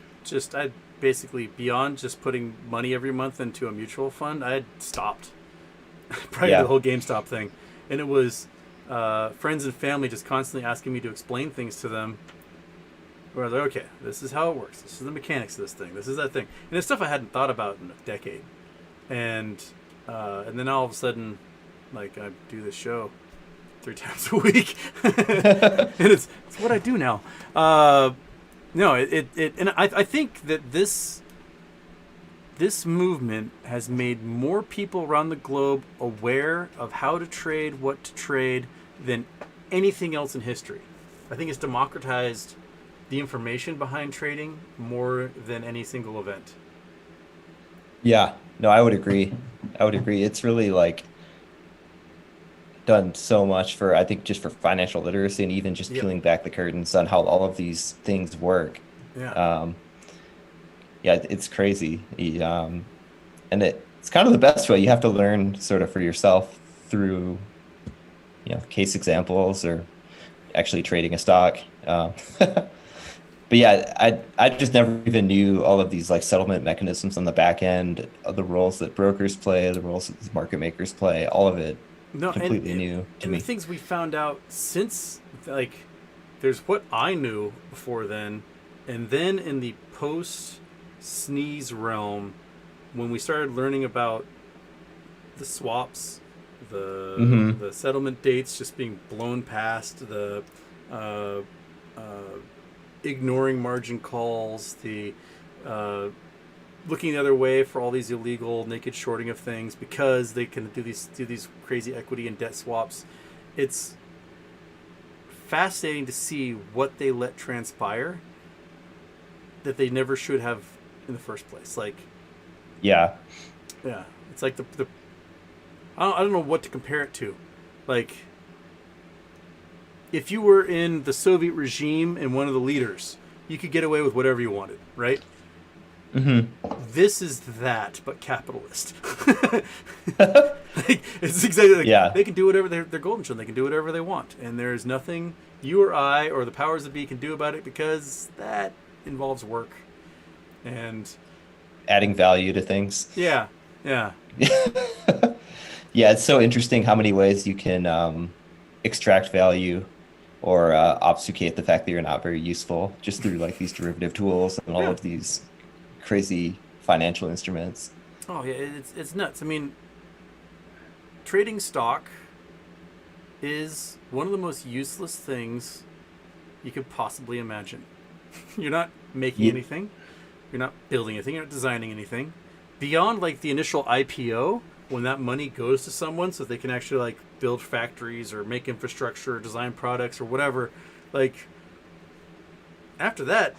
basically beyond just putting money every month into a mutual fund, I had stopped prior to the Yeah, whole GameStop thing, and it was friends and family just constantly asking me to explain things to them. Where they're like, okay, this is how it works. This is the mechanics of this thing. This is that thing, and it's stuff I hadn't thought about in a decade. And then all of a sudden, like I do this show 3 times a week, and it's what I do now. No, and I think that this movement has made more people around the globe aware of how to trade, what to trade, than anything else in history. I think it's democratized the information behind trading more than any single event. yeah, no, I would agree. I would agree. It's really like done so much for, I think, just for financial literacy and even just Yep. peeling back the curtains on how all of these things work. Yeah. Um, yeah, it's crazy. And it's kind of the best way. You have to learn sort of for yourself through case examples or actually trading a stock. But yeah, I just never even knew all of these like settlement mechanisms on the back end, of the roles that brokers play, the roles that these market makers play, all of it No, completely new to and the me. things we found out since, like, there's what I knew before then, and then in the post sneeze realm, when we started learning about the swaps, Hmm. the settlement dates just being blown past, the uh, uh, ignoring margin calls, the uh, looking the other way for all these illegal naked shorting of things because they can do these crazy equity and debt swaps. It's fascinating to see what they let transpire that they never should have in the first place. Like, Yeah. yeah, it's like the I don't know what to compare it to. Like, if you were in the Soviet regime and one of the leaders, you could get away with whatever you wanted, right? Hmm. This is that, but capitalist. Like, it's exactly like Yeah. they can do whatever they're golden children. They can do whatever they want, and there's nothing you or I or the powers that be can do about it because that involves work. And Adding value to things. yeah, yeah, Yeah, it's so interesting how many ways you can extract value or obfuscate the fact that you're not very useful just through like these derivative tools and all yeah. of these crazy financial instruments. Oh yeah, it's nuts. I mean, trading stock is one of the most useless things you could possibly imagine. You're not making Ye- anything. You're not building anything. You're not designing anything. Beyond like the initial IPO, when that money goes to someone so they can actually like build factories or make infrastructure or design products or whatever, like after that,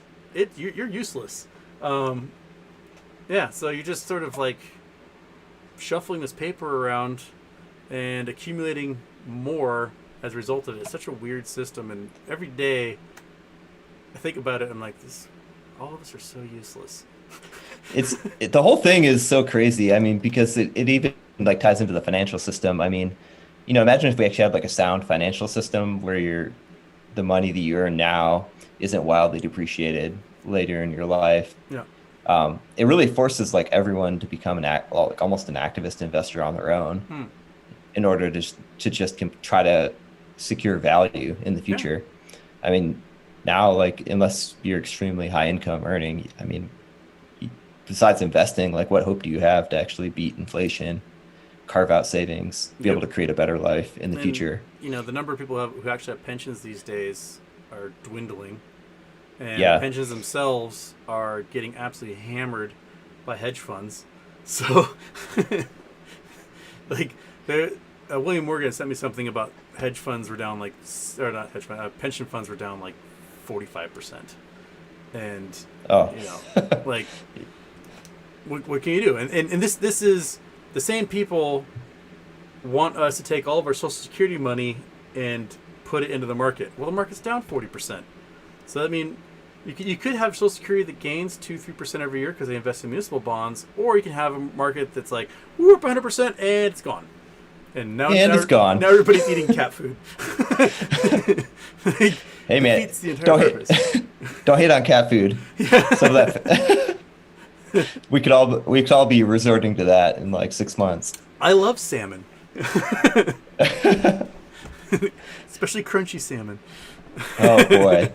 you're useless. Um, yeah, so you're just sort of like shuffling this paper around and accumulating more as a result of it. It's such a weird system, and every day I think about it, I'm like, this. All of us are so useless. the whole thing is so crazy. I mean, because it even like ties into the financial system. I mean, imagine if we actually had like a sound financial system where the money that you earn now isn't wildly depreciated later in your life. Yeah. It really forces like everyone to become well, like almost an activist investor on their own Hmm. in order to just try to secure value in the Yeah. future. I mean, now like unless you're extremely high income earning, I mean, besides investing, like what hope do you have to actually beat inflation, carve out savings, be able Yep. to create a better life in the And future? the number of people who actually have pensions these days are dwindling, and the Yeah. pensions themselves are getting absolutely hammered by hedge funds. So, like, William Morgan sent me something about hedge funds were down like, or not hedge fund, pension funds were down like 45%, and Oh. like, what can you do? And this is the same people want us to take all of our Social Security money and put it into the market. Well, the market's down 40%. So I mean, you could have Social Security that gains 2-3% every year because they invest in municipal bonds, or you can have a market that's like whoop 100% and it's gone. And And it's gone. now everybody's eating cat food. Like, Hey man, defeats the entire don't purpose. don't hate on cat food. Some of that we could all be resorting to that in like 6 months. I love salmon, especially crunchy salmon. Oh boy.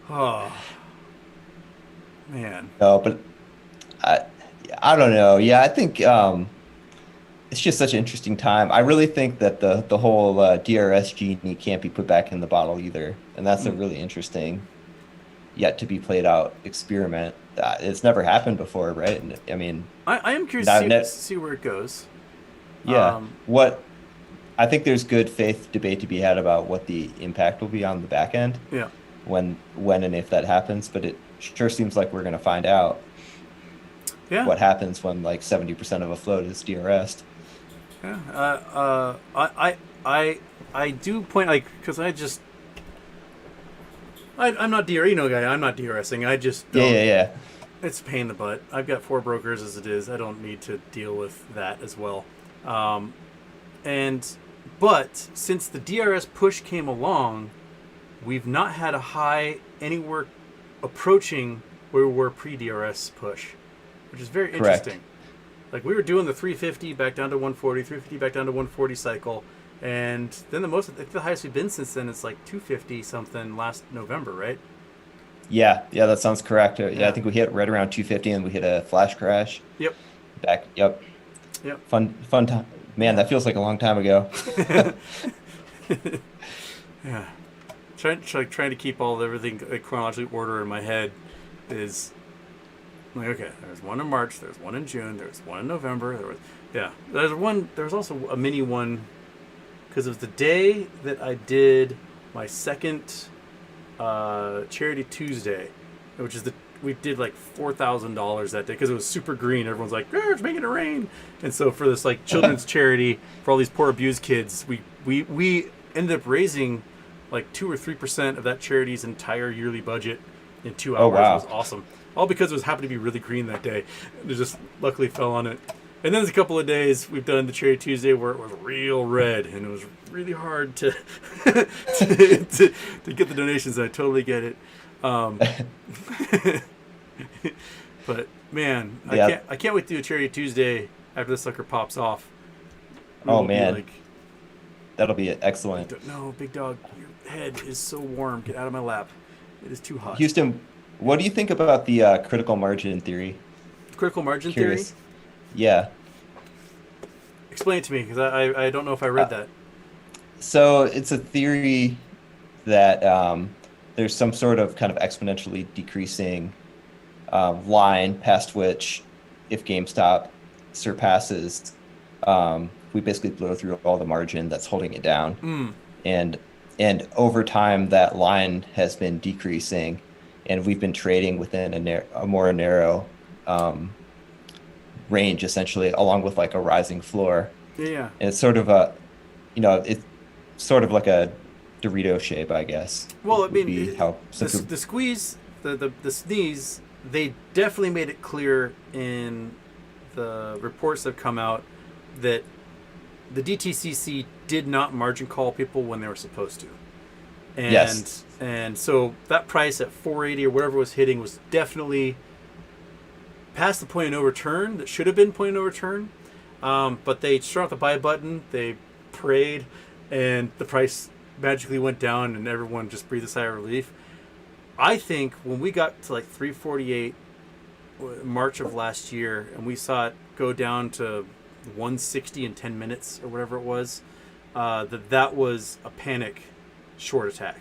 Oh man, No, but I I don't know. Yeah, I think it's just such an interesting time. I really think that the whole DRS genie can't be put back in the bottle either, and that's a Mm. really interesting, yet to be played out experiment. It's never happened before, right? And, I mean, I am curious now, to see where it goes. yeah. Um, What I think there's good faith debate to be had about what the impact will be on the back end yeah, when and if that happens, but it sure seems like we're going to find out yeah, what happens when like 70% of a float is DRS'd. yeah. I do point like because I'm not DR, guy. I'm not DRSing. I just Yeah, don't. yeah, yeah. It's a pain in the butt. I've got 4 brokers as it is. I don't need to deal with that as well. And But since the DRS push came along, we've not had a high anywhere approaching where we were pre-DRS push, which is very Correct. interesting. Like we were doing the 350 back down to 140, 350 back down to 140 cycle, and then the highest we've been since then is like 250 something last November, right? Yeah, that sounds correct. Yeah, I Yeah. think we hit right around 250 and we hit a flash crash Yep. back. Yep. Yep. Fun time. Man, that feels like a long time ago. Yeah. Trying to keep everything like, chronologically order in my head is like, okay, there's one in March, there's one in June, there's one in November, there's also a mini one because it was the day that I did my second Charity Tuesday, which is we did like $4,000 that day because it was super green. Everyone's like, oh, it's making it rain. And so for this like children's charity for all these poor abused kids, we ended up raising like 2 or 3% of that charity's entire yearly budget in 2 hours. Oh, wow. It was awesome. All because it was happened to be really green that day. It just luckily fell on it. And then there's a couple of days we've done the Charity Tuesday where it was real red and it was really hard to to get the donations. I totally get it. But man, Yeah. I can't wait to do a Charity Tuesday after this sucker pops off. Oh, We'll be man. like, That'll be excellent. no, big dog, your head is so warm. Get out of my lap. It is too hot. Houston, what do you think about the critical margin theory? Critical margin Curious. theory? Yeah. Explain it to me because I don't know if I read that. So it's a theory that there's some sort of kind of exponentially decreasing line past which, if GameStop surpasses, we basically blow through all the margin that's holding it down. And over time, that line has been decreasing, and we've been trading within a more narrow range, essentially, along with like a rising floor. Yeah. And it's sort of it's sort of like a Dorito shape, I guess. Well, I would mean, be how some people- the squeeze, the sneeze, they definitely made it clear in the reports that have come out that the DTCC did not margin call people when they were supposed to. And, Yes. And so that price at 480 or whatever was hitting was definitely past the point of no return that should have been point of no return. But they struck out the buy button, they prayed, and the price magically went down and everyone just breathed a sigh of relief. I think when we got to like 348 March of last year and we saw it go down to 160 in 10 minutes or whatever it was, that was a panic short attack.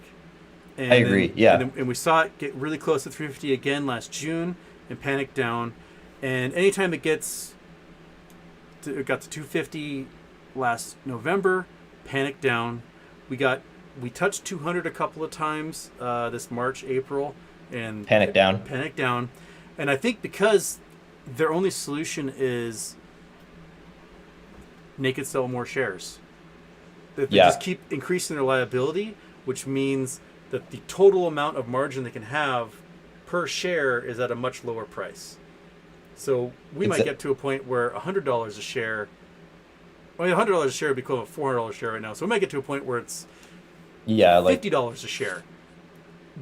And I agree, yeah. And we saw it get really close to 350 again last June and panic down. And anytime it got to 250 last November, panic down. We touched 200 a couple of times this March, April, and Panic down. Panic down. And I think because their only solution is naked sell more shares. That they just keep increasing their liability, which means that the total amount of margin they can have per share is at a much lower price. So we might get to a point where $100 a share, $100 a share would be equivalent to $400 a share right now. So we might get to a point where it's like $50 a share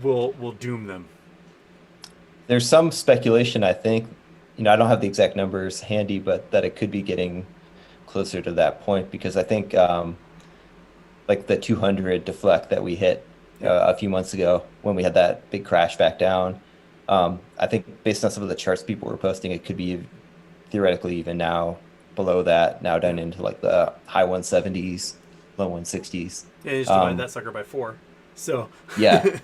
will doom them. There's some speculation, I think, I don't have the exact numbers handy, but that it could be getting closer to that point because I think like the 200 deflect that we hit a few months ago when we had that big crash back down, I think based on some of the charts people were posting, it could be theoretically even now below that, now down into like the high 170s, low 160s. Yeah, you just divide that sucker by 4. So yeah.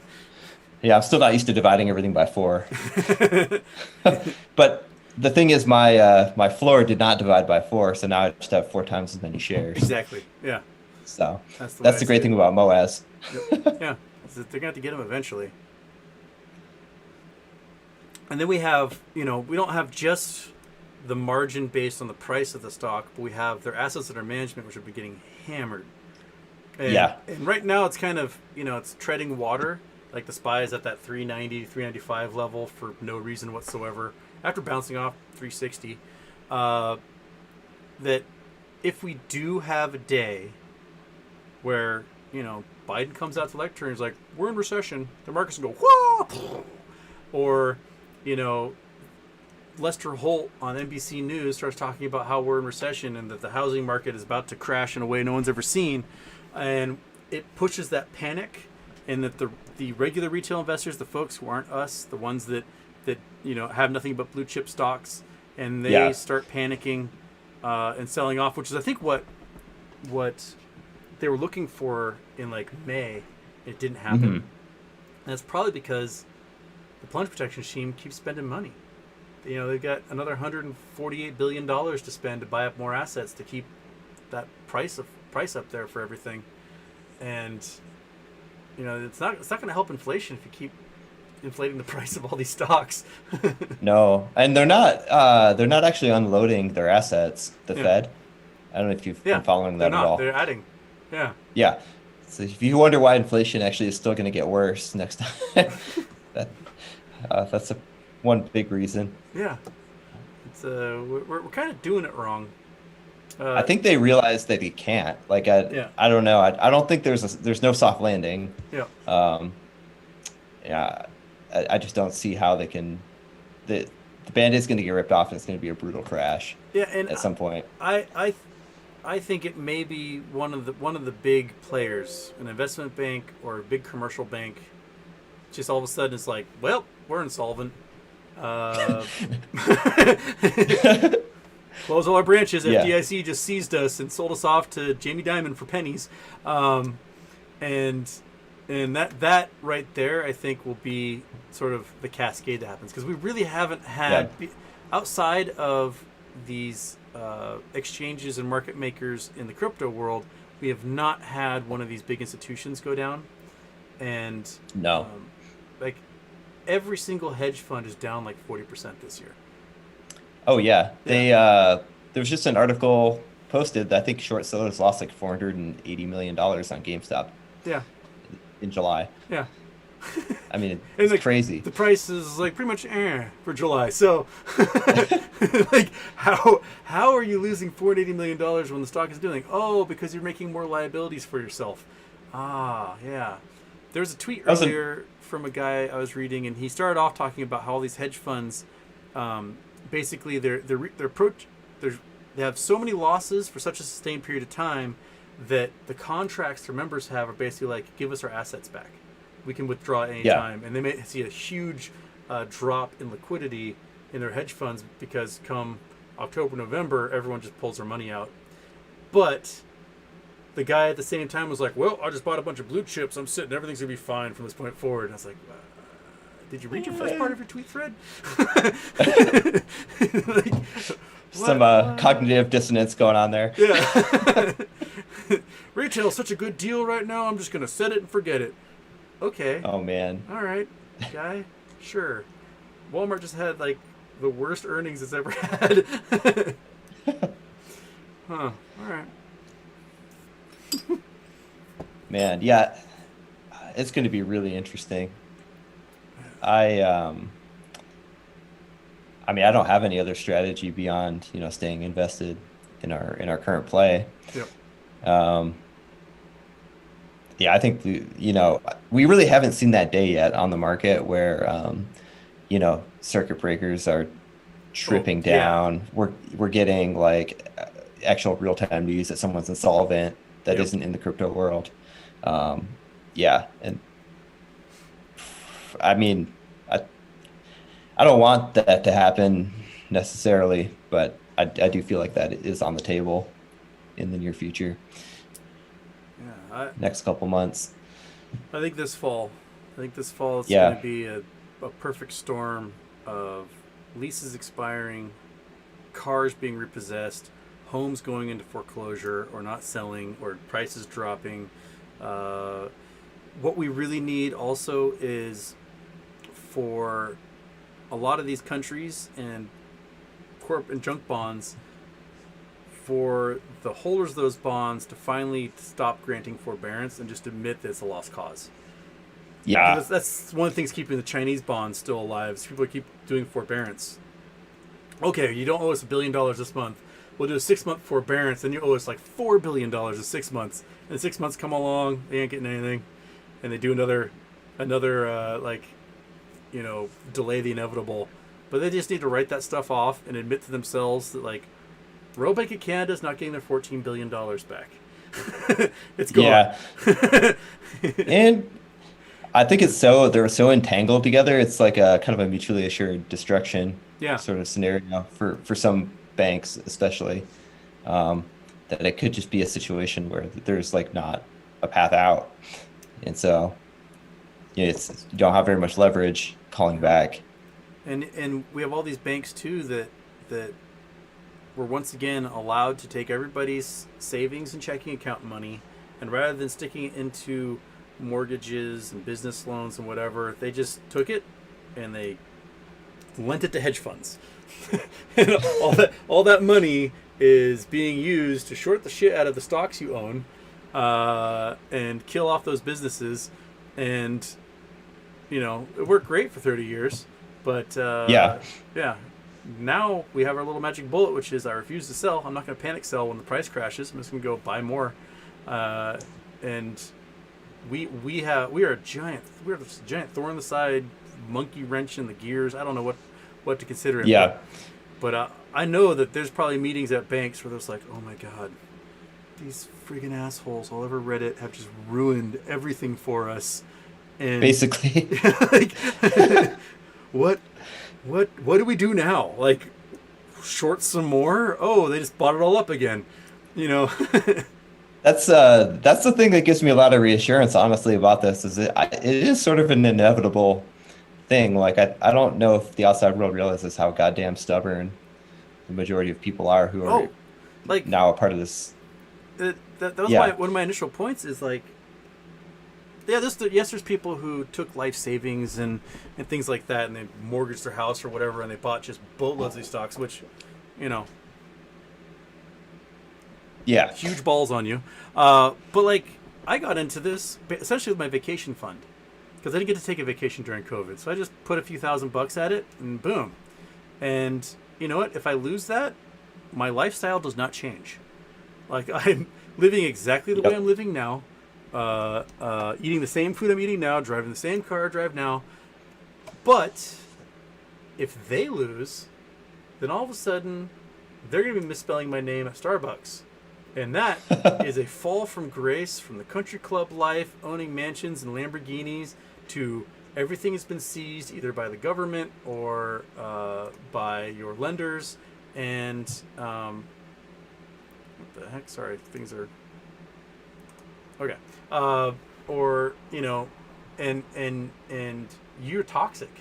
Yeah, I'm still not used to dividing everything by 4. But the thing is, my floor did not divide by 4, so now I just have 4 times as many shares. Exactly. Yeah. So that's the great thing about MOAS. Yeah, they're going to have to get them eventually. And then we have, we don't have just the margin based on the price of the stock, but we have their assets under management, which have been getting hammered. And, And right now it's kind of, it's treading water. Like the SPY is at that 390, 395 level for no reason whatsoever. After bouncing off 360, that if we do have a day where, Biden comes out to lecture and he's like, we're in recession. The markets will go, whoa! Or, Lester Holt on NBC News starts talking about how we're in recession and that the housing market is about to crash in a way no one's ever seen. And it pushes that panic, and that the regular retail investors, the folks who aren't us, the ones that have nothing but blue chip stocks, and they start panicking and selling off, which is, I think, what they were looking for in like May. It didn't happen. And that's probably because the plunge protection regime keeps spending money. They've got another $148 billion to spend to buy up more assets to keep that price up there for everything. And it's not going to help inflation if you keep inflating the price of all these stocks. No, and they're not actually unloading their assets. The Fed. I don't know if you've been following that at all. They're adding. Yeah. Yeah. So if you wonder why inflation actually is still going to get worse next time, that's one big reason. Yeah. It's we're kind of doing it wrong. I think they realize that he can't. Like I don't know. I don't think there's no soft landing. Yeah. I just don't see how they can. The Band-Aid's going to get ripped off, and it's going to be a brutal crash. Yeah, and at some point. I think it may be one of the big players, an investment bank or a big commercial bank, just all of a sudden it's like, well, we're insolvent. Close all our branches. FDIC just seized us and sold us off to Jamie Dimon for pennies, and that right there, I think, will be sort of the cascade that happens, because we really haven't had outside of these exchanges and market makers in the crypto world, we have not had one of these big institutions go down, and like every single hedge fund is down like 40% this year. Oh yeah, they there was just an article posted that I think short sellers lost like $480 million on GameStop. Yeah. In July. Yeah. I mean, it's crazy. The price is like pretty much for July. So, like, how are you losing $480 million when the stock is doing? Oh, because you're making more liabilities for yourself. Ah, yeah. There was a tweet earlier from a guy I was reading, and he started off talking about how all these hedge funds, basically, they have so many losses for such a sustained period of time that the contracts their members have are basically like, give us our assets back. We can withdraw at any time. And they may see a huge drop in liquidity in their hedge funds because come October, November, everyone just pulls their money out. But the guy at the same time was like, well, I just bought a bunch of blue chips. I'm sitting. Everything's going to be fine from this point forward. And I was like, did you read your first part of your tweet thread? Like, some cognitive dissonance going on there. Yeah. Retail's such a good deal right now. I'm just going to set it and forget it. Okay. Oh, man. All right, guy. Sure. Walmart just had, like, the worst earnings it's ever had. Huh. All right. Man, yeah. It's going to be really interesting. I mean, I don't have any other strategy beyond, staying invested in our current play. Yep. Yeah, I think we really haven't seen that day yet on the market where circuit breakers are tripping down. We're getting like actual real-time news that someone's insolvent that isn't in the crypto world. Yeah, and I mean, I don't want that to happen necessarily, but I do feel like that is on the table in the near future. Next couple months. I think this fall is going to be a perfect storm of leases expiring, cars being repossessed, homes going into foreclosure or not selling, or prices dropping. What we really need also is for a lot of these countries and corp and junk bonds, for the holders of those bonds to finally stop granting forbearance and just admit that it's a lost cause. Yeah. Because that's one of the things keeping the Chinese bonds still alive, is people keep doing forbearance. Okay, you don't owe us $1 billion this month. we'll do a 6 month forbearance, and you owe us like $4 billion in 6 months. And 6 months come along, they ain't getting anything, and they do another like, delay the inevitable. But they just need to write that stuff off and admit to themselves that, like, Royal Bank of Canada is not getting their $14 billion back. It's gone. Yeah. And I think they're so entangled together. It's like a kind of a mutually assured destruction Yeah. sort of scenario for some banks, especially, that it could just be a situation where there's like not a path out. And so, you don't have very much leverage calling back. And we have all these banks too that were once again allowed to take everybody's savings and checking account money, and rather than sticking it into mortgages and business loans and whatever, they just took it and they lent it to hedge funds. And all that money is being used to short the shit out of the stocks you own, and kill off those businesses. And it worked great for 30 years. But yeah, now we have our little magic bullet, which is I refuse to sell. I'm not going to panic sell when the price crashes. I'm just going to go buy more. And we are a giant thorn in the side, monkey wrench in the gears. I don't know what to consider it. Yeah. But I know that there's probably meetings at banks where there's like, oh my God, these friggin' assholes all over Reddit have just ruined everything for us. And basically, like, what do we do now? Like, short some more? Oh, they just bought it all up again. That's the thing that gives me a lot of reassurance, honestly, about this. It is sort of an inevitable thing. Like, I don't know if the outside world realizes how goddamn stubborn the majority of people are who are like now a part of this. That was one of my initial points. Is like, yeah, there's people who took life savings and things like that, and they mortgaged their house or whatever, and they bought just boatloads of these stocks, which, yeah, huge balls on you. But like, I got into this essentially with my vacation fund, because I didn't get to take a vacation during COVID, so I just put a few $1,000 at it, and boom. And you know what? If I lose that, my lifestyle does not change. Like, I'm living exactly the way I'm living now. Eating the same food I'm eating now, driving the same car I drive now. But if they lose, then all of a sudden they're going to be misspelling my name at Starbucks. And that is a fall from grace from the country club life, owning mansions and Lamborghinis, to everything has been seized either by the government or by your lenders. And what the heck? Sorry, things are... Okay. Or, and you're toxic.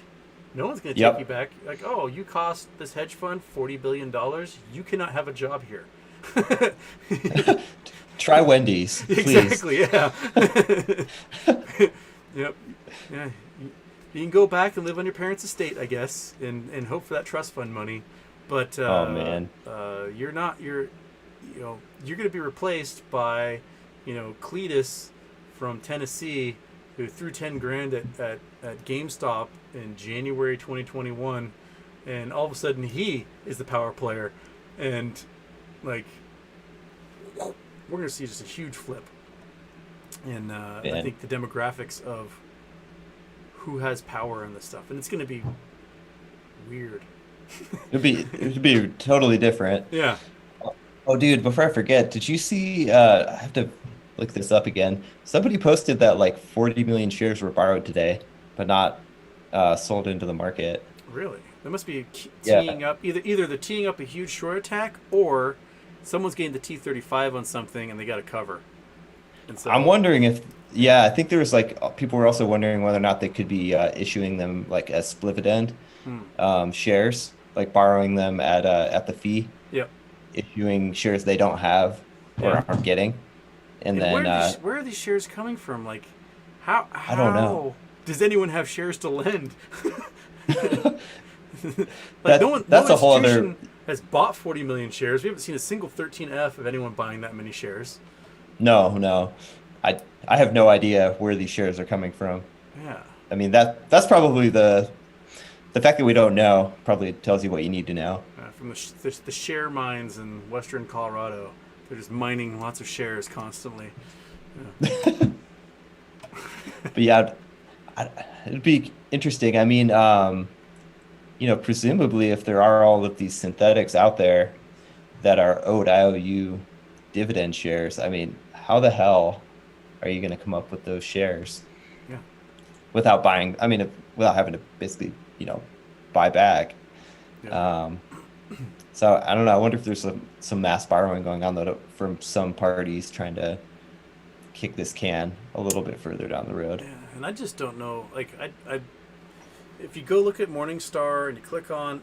No one's going to take you back. Like, oh, you cost this hedge fund $40 billion. You cannot have a job here. Try Wendy's, please. Exactly, yeah. Yep. Yeah. You can go back and live on your parents' estate, I guess, and hope for that trust fund money. But oh man, you're going to be replaced by Cletus from Tennessee, who threw 10 grand at GameStop in January 2021, and all of a sudden he is the power player, and like, we're going to see just a huge flip. And I think the demographics of who has power in this stuff, and it's going to be weird. It'd be totally different. Yeah. Oh, dude, before I forget, did you see, I have to look this up again. Somebody posted that like 40 million shares were borrowed today, but not sold into the market. Really? They must be teeing up, either they're teeing up a huge short attack, or someone's getting the T35 on something and they got a cover. And so, I'm wondering if, I think there was like, people were also wondering whether or not they could be issuing them like as dividend shares, like borrowing them at the fee. Yep. Issuing shares they don't have or aren't getting. And then where are these shares coming from? Like, how I don't know. Does anyone have shares to lend? That's a whole other... has bought 40 million shares. We haven't seen a single 13F of anyone buying that many shares. No. I have no idea where these shares are coming from. Yeah. I mean, that's probably the fact that we don't know probably tells you what you need to know. from the share mines in western Colorado. They're just mining lots of shares constantly. Yeah. But yeah, it'd be interesting. I mean, presumably if there are all of these synthetics out there that are owed IOU dividend shares, I mean, how the hell are you going to come up with those shares Yeah. without buying? I mean, without having to basically, buy back. Yeah. So I don't know. I wonder if there's some mass borrowing going on though from some parties trying to kick this can a little bit further down the road. Yeah, and I just don't know. Like, if you go look at Morningstar and you click on,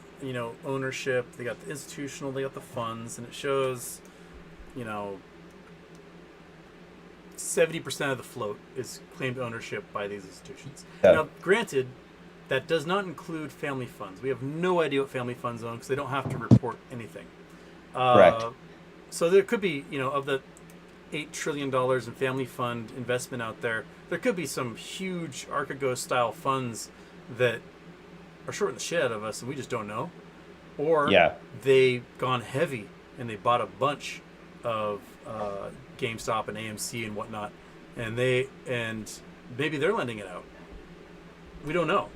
ownership, they got the institutional, they got the funds, and it shows, 70% of the float is claimed ownership by these institutions. Yeah. Now, granted, that does not include family funds. We have no idea what family funds own because they don't have to report anything. Correct. So there could be, of the $8 trillion in family fund investment out there, there could be some huge Archegos style funds that are shorting the shit out of us and we just don't know. Or they've gone heavy and they bought a bunch of GameStop and AMC and whatnot, and maybe they're lending it out. We don't know.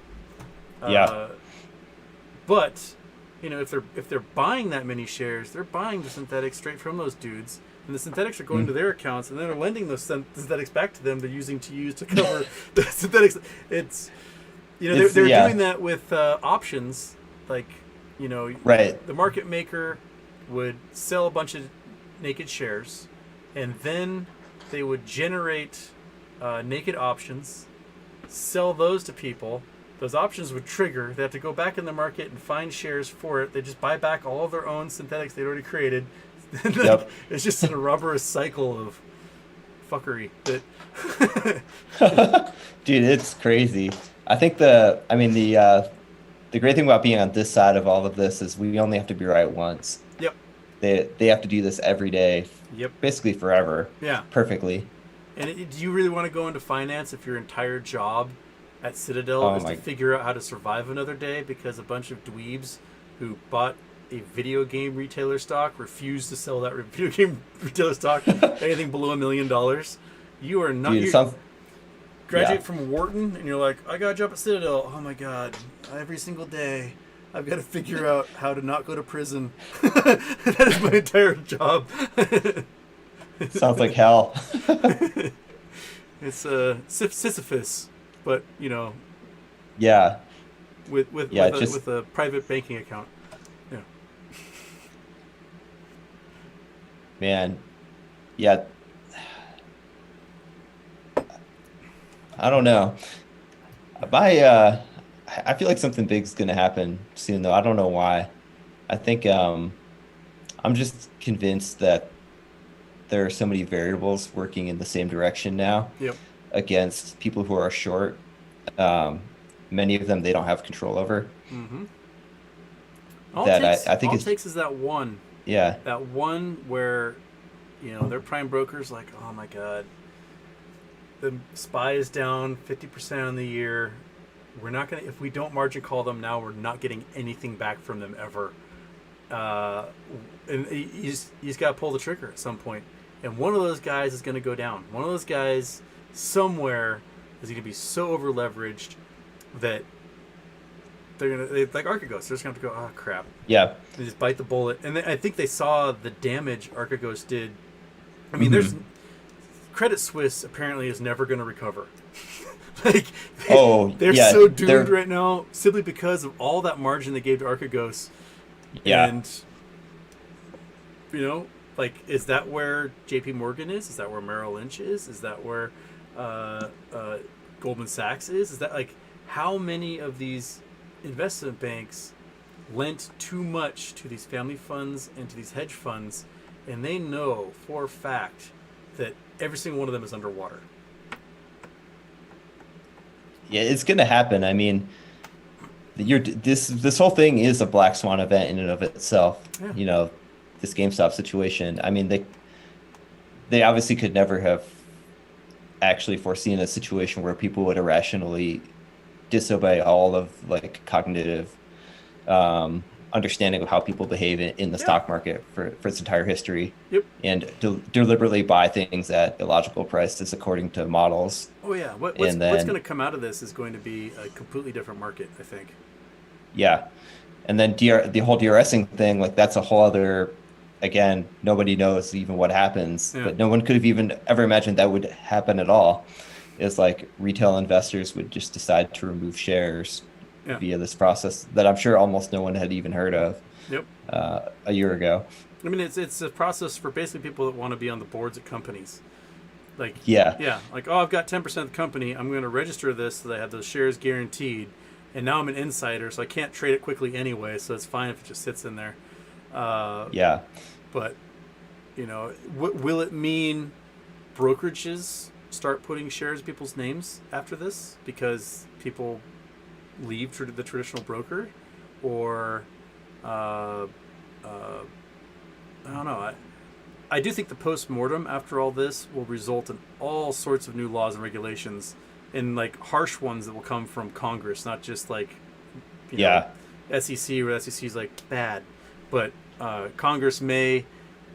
But if they're buying that many shares, they're buying the synthetics straight from those dudes, and the synthetics are going to their accounts, and then they're lending those synthetics back to them. They're using to cover the synthetics. It's they're doing that with options, like right. The market maker would sell a bunch of naked shares, and then they would generate naked options, sell those to people. Those options would trigger. They have to go back in the market and find shares for it. They just buy back all of their own synthetics they'd already created. Yep. It's just a rubberous cycle of fuckery. Dude, it's crazy. I think the great thing about being on this side of all of this is we only have to be right once. Yep. They have to do this every day. Yep. Basically forever. Yeah. Perfectly. And do you really want to go into finance if your entire job at Citadel is to figure out how to survive another day because a bunch of dweebs who bought a video game retailer stock refused to sell that video game retailer stock anything below $1 million? You are not. Dude, graduate from Wharton and you're like, I got a job at Citadel. Oh my god! Every single day, I've got to figure out how to not go to prison. That is my entire job. Sounds like hell. It's Sisyphus. But with a private banking account. Yeah. Man, yeah. I don't know. I feel like something big's gonna happen soon, though. I don't know why. I think I'm just convinced that there are so many variables working in the same direction now. Yep. Against people who are short. Many of them they don't have control over. Mm-hmm. I think all it takes is that one. Yeah. That one where, their prime broker's like, oh my god, the SPY is down 50% on the year. We're not gonna, if we don't margin call them now, we're not getting anything back from them ever. And he's got to pull the trigger at some point. And one of those guys is going to go down. One of those guys somewhere is going to be so over leveraged that they're like Archegos. They're just going to have to go, oh crap. Yeah. They just bite the bullet. And I think they saw the damage Archegos did. I mean, there's Credit Suisse apparently is never going to recover. They're so doomed right now simply because of all that margin they gave to Archegos. Yeah. And is that where JP Morgan is? Is that where Merrill Lynch is? Is that where Goldman Sachs is? Is that how many of these investment banks lent too much to these family funds and to these hedge funds, and they know for a fact that every single one of them is underwater? Yeah, it's going to happen. I mean, this whole thing is a black swan event in and of itself. Yeah. This GameStop situation. I mean, they obviously could never have actually foreseen a situation where people would irrationally disobey all of cognitive understanding of how people behave in the stock market for its entire history. Yep. And deliberately buy things at illogical prices according to models. Oh yeah. What's And then, going to come out of this is going to be a completely different market, I think. yeah. And then the whole DRSing thing, like that's a whole other, again, nobody knows even what happens, Yeah. but no one could have even ever imagined that would happen at all. It's like retail investors would just decide to remove shares via this process that I'm sure almost no one had even heard of Yep. a year ago. I mean, it's a process for basically people that want to be on the boards of companies. Like, Yeah. like, oh, I've got 10% of the company. I'm going to register this so that I have those shares guaranteed. And now I'm an insider, so I can't trade it quickly anyway, so it's fine if it just sits in there. Yeah. But, you know, will it mean brokerages start putting shares in people's names after this because people leave the traditional broker? Or, I don't know. I do think the post-mortem after all this will result in all sorts of new laws and regulations, and like harsh ones that will come from Congress, not just like, you know, SEC, where SEC is like bad, but Congress may,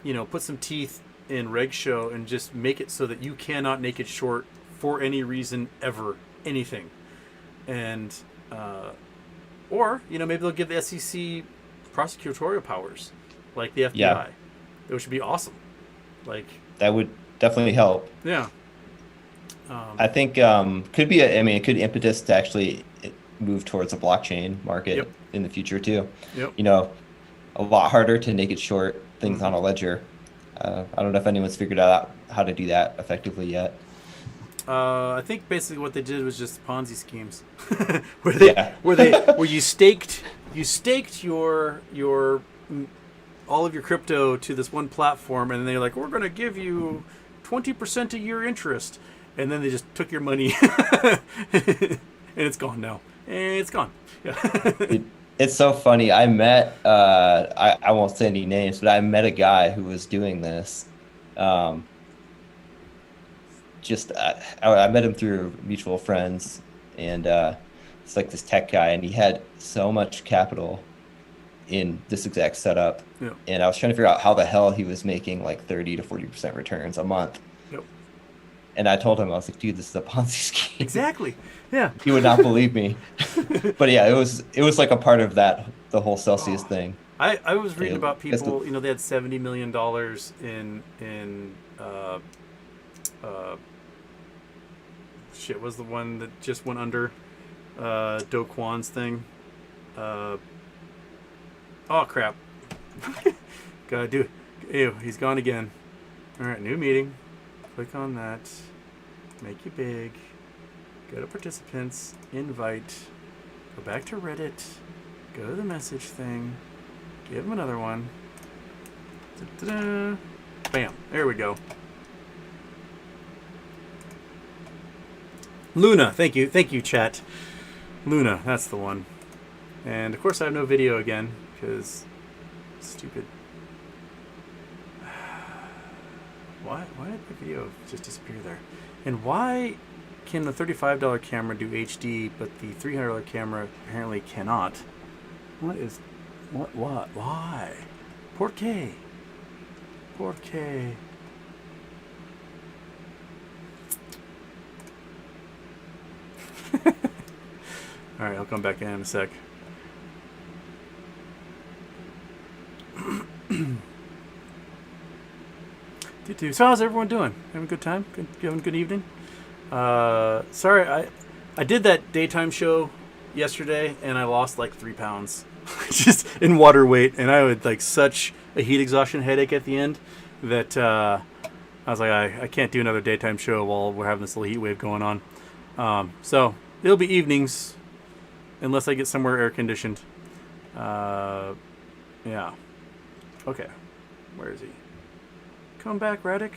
you know, put some teeth in reg show and just make it so that you cannot naked short for any reason ever anything, and or, you know, maybe they'll give the SEC prosecutorial powers like the FBI. Yeah. Which would be awesome. Like, that would definitely help. Yeah. I think could be it could impetus to actually move towards a blockchain market in the future too. Yep. You know, a lot harder to naked short things on a ledger. I don't know if anyone's figured out how to do that effectively yet. I think basically what they did was just Ponzi schemes, where you staked your all of your crypto to this one platform, and they're like, we're going to give you 20% a year interest, and then they just took your money, and it's gone now. And it's gone. Yeah. It's so funny. I met I won't say any names, but I met a guy who was doing this. I met him through mutual friends, and it's like this tech guy, and he had so much capital in this exact setup. Yep. And I was trying to figure out how the hell he was making like 30 to 40% returns a month. Yep. And I told him, I was like, dude, this is a Ponzi scheme. Exactly. Yeah. He would not believe me. But yeah, it was like a part of the whole Celsius thing. I was reading about people, you know, they had $70 million in shit was the one that just went under, Do Kwon's thing. Oh crap. Gotta do it. Ew, he's gone again. Alright, new meeting. Click on that. Make you big. Go to participants. Invite. Go back to Reddit. Go to the message thing. Give him another one. Da-da-da. Bam. There we go. Luna. Thank you. Thank you, chat. Luna. That's the one. And of course I have no video again. Because stupid. Why did the video just disappear there? And why can the $35 camera do HD, but the $300 camera apparently cannot? Why? ¿Por qué? ¿Por qué? All right, I'll come back in a sec. So how's everyone doing? Having a good time? Having a good evening? Sorry, I did that daytime show yesterday, and I lost like 3 pounds just in water weight, and I had like such a heat exhaustion headache at the end that I was like, I can't do another daytime show while we're having this little heat wave going on. So it'll be evenings unless I get somewhere air conditioned. Yeah. Okay. Where is he? Come back, Raddoc.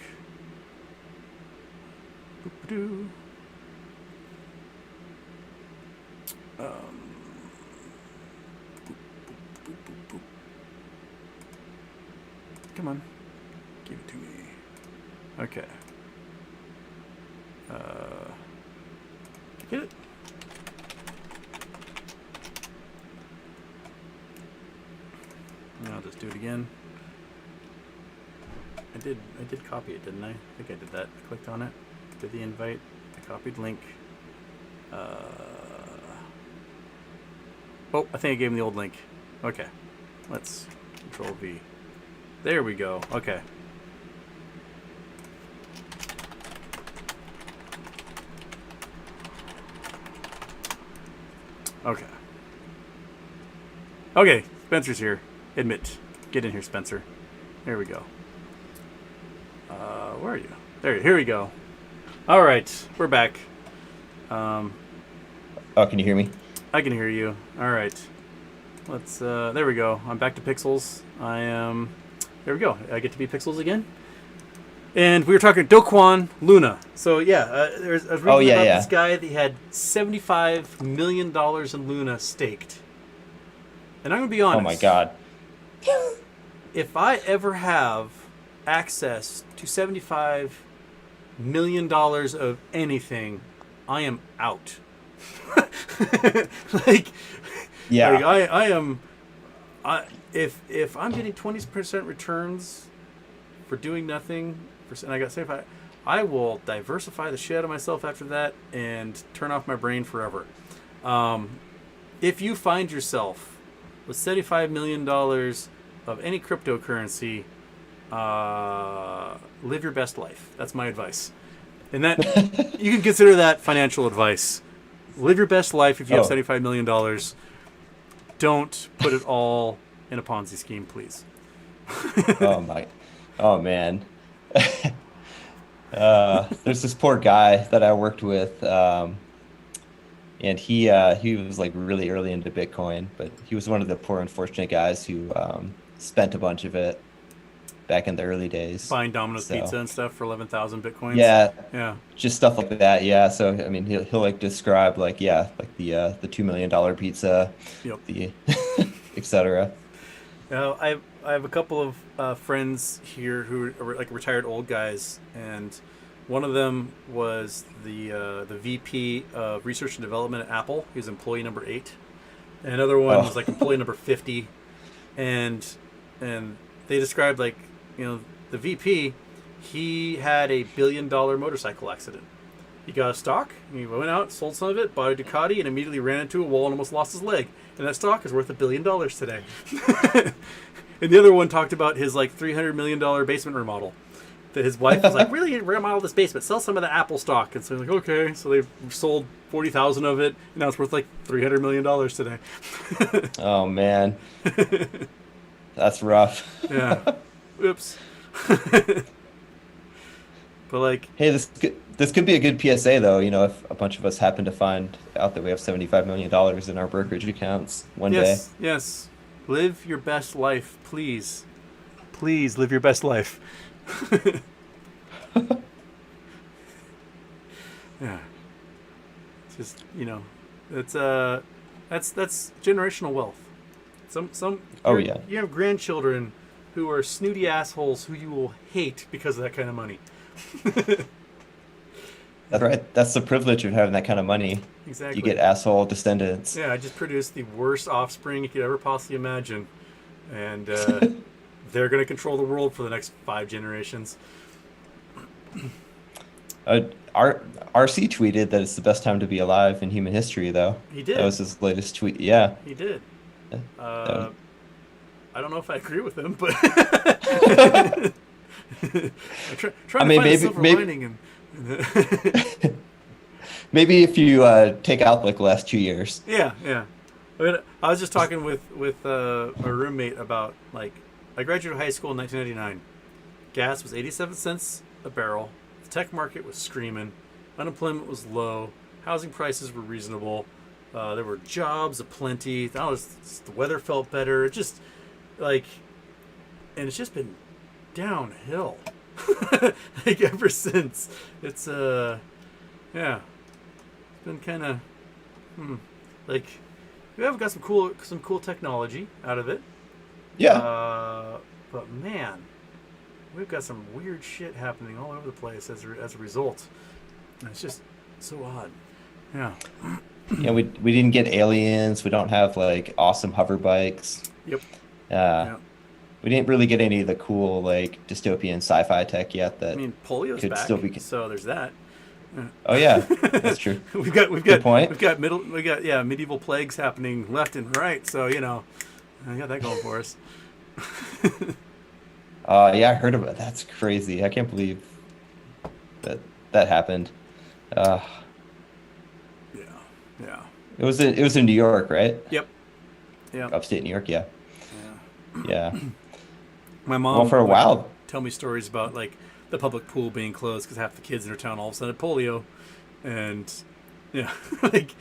Boop-a-doo. Boop, boop, boop, boop. Come on. Give it to me. Okay. Get it? do it again. I did copy it, didn't I? I think I did that. I clicked on it, did the invite, the copied link. Oh, I think I gave him the old link. Okay, let's Control V. There we go. Okay. Okay. Okay, Spencer's here. Admit. Get in here, Spencer. There we go. Where are you? There. Here we go. All right, we're back. Oh, can you hear me? I can hear you. All right. Let's. There we go. I'm back to Pixels. I am. There we go. I get to be Pixels again. And we were talking Do Kwon Luna. So yeah, I was reading about this guy that he had $75 million in Luna staked. And I'm gonna be honest. Oh my God. If I ever have access to $75 million of anything, I am out. Like, yeah. Like I am. If I'm getting 20% returns for doing nothing, and I got 75, I will diversify the shit out of myself after that and turn off my brain forever. If you find yourself with $75 million of any cryptocurrency, live your best life. That's my advice. And that you can consider that financial advice. Live your best life if you have $75 million. Don't put it all in a Ponzi scheme, please. Oh man. There's this poor guy that I worked with, and he was like really early into Bitcoin, but he was one of the poor unfortunate guys who spent a bunch of it back in the early days. Buying Domino's pizza and stuff for 11,000 Bitcoins. Yeah. Just stuff like that. Yeah. So I mean, he'll like describe like the $2 million pizza, yep. the etc. I have a couple of friends here who are like retired old guys, and one of them was the VP of Research and Development at Apple. He was employee number 8. And another one was like employee number 50, and they described like, you know, the VP, he had a $1 billion motorcycle accident. He got a stock, he went out, sold some of it, bought a Ducati, and immediately ran into a wall and almost lost his leg. And that stock is worth $1 billion today. And the other one talked about his like $300 million basement remodel. That his wife was like, really remodel this basement, sell some of the Apple stock. And so they're like, okay. So they sold 40,000 of it, and now it's worth like $300 million today. Oh man, that's rough. Yeah. Oops. But like, hey, this could be a good PSA though. You know, if a bunch of us happen to find out that we have $75 million in our brokerage accounts one day. Yes. Live your best life, please. Please live your best life. Yeah. It's just, you know, that's generational wealth. You have grandchildren who are snooty assholes who you will hate because of that kind of money. That's right. That's the privilege of having that kind of money. Exactly. You get asshole descendants. Yeah, I just produced the worst offspring you could ever possibly imagine. And they're going to control the world for the next 5 generations. RC tweeted that it's the best time to be alive in human history, though. He did. That was his latest tweet. Yeah. He did. I don't know if I agree with him, but trying to find a silver lining. Maybe if you take out like the last 2 years. Yeah. I mean, I was just talking with a roommate about, like, I graduated high school in 1999. Gas was 87 cents a barrel. The tech market was screaming. Unemployment was low. Housing prices were reasonable. There were jobs aplenty. The weather felt better. It just, like, and it's just been downhill. Like, ever since. It's, yeah. It's been kind of, like, we have got some cool technology out of it. Yeah. But man, we've got some weird shit happening all over the place as a result. And it's just so odd. Yeah. Yeah, we didn't get aliens. We don't have like awesome hover bikes. Yep. Yeah. we didn't really get any of the cool like dystopian sci-fi tech yet I that mean, polio's could back, still be. so there's that. Oh yeah, that's true. Good point. Medieval plagues happening left and right. So I got that going for us. Yeah, I heard about it. That's crazy. I can't believe that that happened. Uh, Yeah, yeah, it was in New York, right? yep, yep. Upstate New York. Yeah, Yeah. yeah. My Well, mom for a would while, tell me stories about like the public pool being closed because half the kids in her town all of a sudden had polio, and yeah, like,